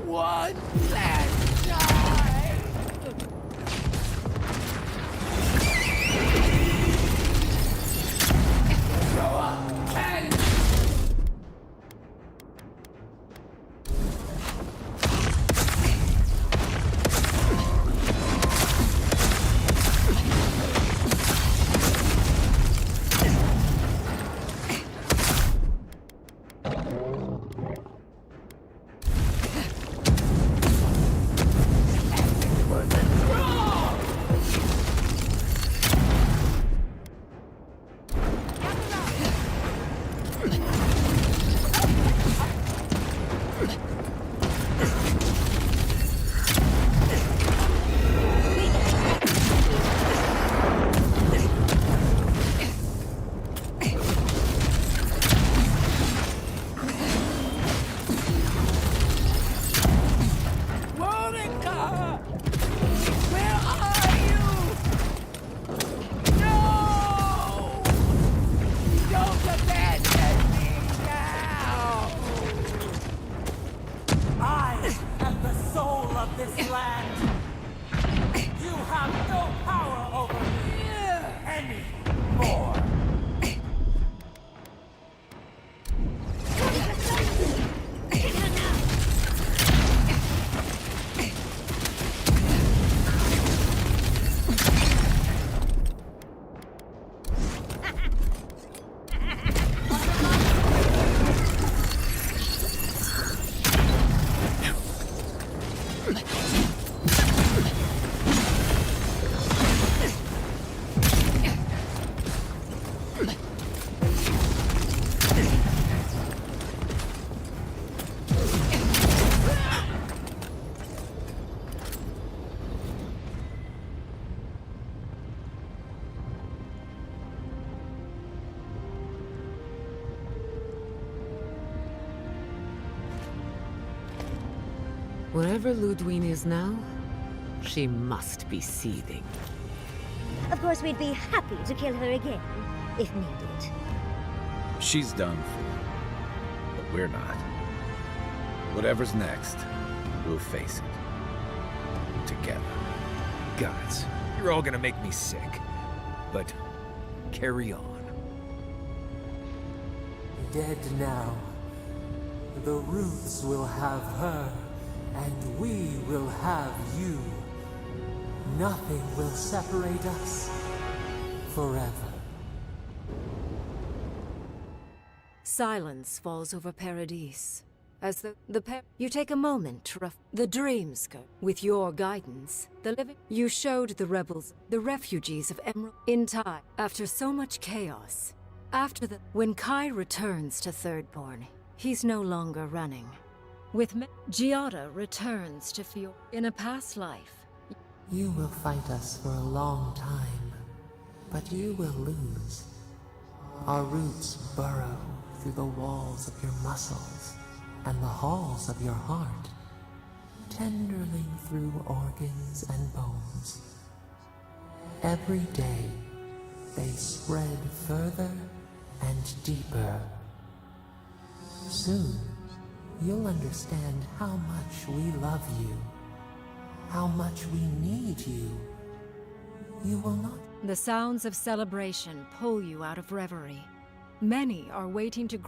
One last time! Go on, and... Wherever Ludwig is now, she must be seething. Of course, we'd be happy to kill her again, if needed. She's done for, but we're not. Whatever's next, we'll face it. Together. Gods, you're all gonna make me sick. But carry on. Dead now. The roots will have her, and we will have you. Nothing will separate us forever. Silence falls over Paradise. As you take a moment to the dreams go. With your guidance, the living you showed the rebels, the refugees of Emerald in time. After so much chaos, when Kai returns to Thirdborn, he's no longer running. With Giada returns to Fior in a past life. You will fight us for a long time, but you will lose. Our roots burrow through the walls of your muscles and the halls of your heart, tenderly through organs and bones. Every day, they spread further and deeper. Soon, you'll understand how much we love you, how much we need you. You will not. The sounds of celebration pull you out of reverie. Many are waiting to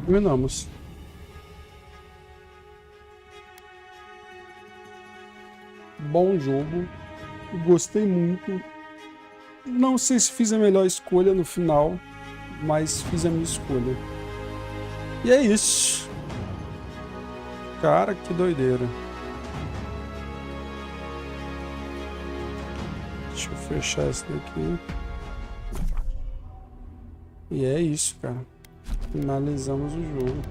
Terminamos. Bom jogo. Gostei muito. Não sei se fiz a melhor escolha no final, mas fiz a minha escolha. E é isso. Cara, que doideira. Deixa eu fechar esse daqui. E é isso, cara. Finalizamos o jogo.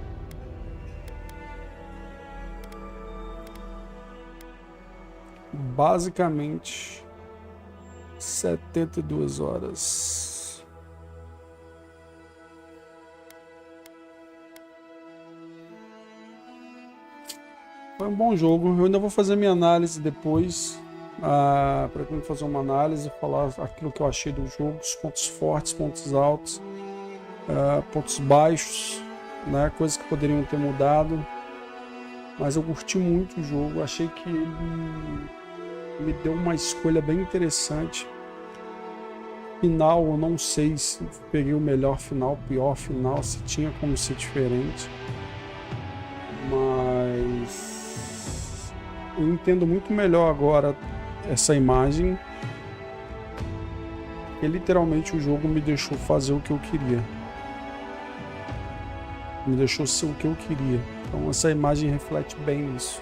Basicamente 72 horas. Foi um bom jogo. Eu ainda vou fazer minha análise depois. Pretendo fazer uma análise, falar aquilo que eu achei do jogo, os pontos fortes, pontos altos. Pontos baixos, né? Coisas que poderiam ter mudado, mas eu curti muito o jogo. Achei que ele me deu uma escolha bem interessante. Final, eu não sei se peguei o melhor final, o pior final, se tinha como ser diferente, mas eu entendo muito melhor agora essa imagem, e literalmente o jogo me deixou fazer o que eu queria. Me deixou ser o que eu queria. Então essa imagem reflete bem isso.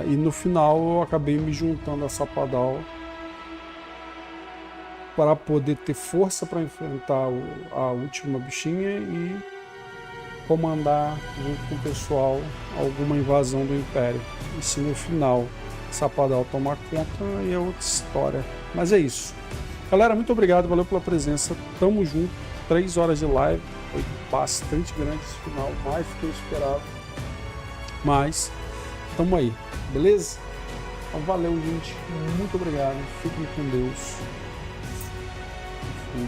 E no final eu acabei me juntando a Sapadal para poder ter força para enfrentar a última bichinha e comandar junto com o pessoal alguma invasão do Império. E se no final Sapadal tomar conta, aí é outra história. Mas é isso. Galera, muito obrigado, valeu pela presença. Tamo junto. 3 horas de live. Foi bastante grande esse final, mais do que eu esperava. Mas, tamo aí, beleza? Então, valeu, gente. Muito obrigado. Fiquem com Deus. Fui.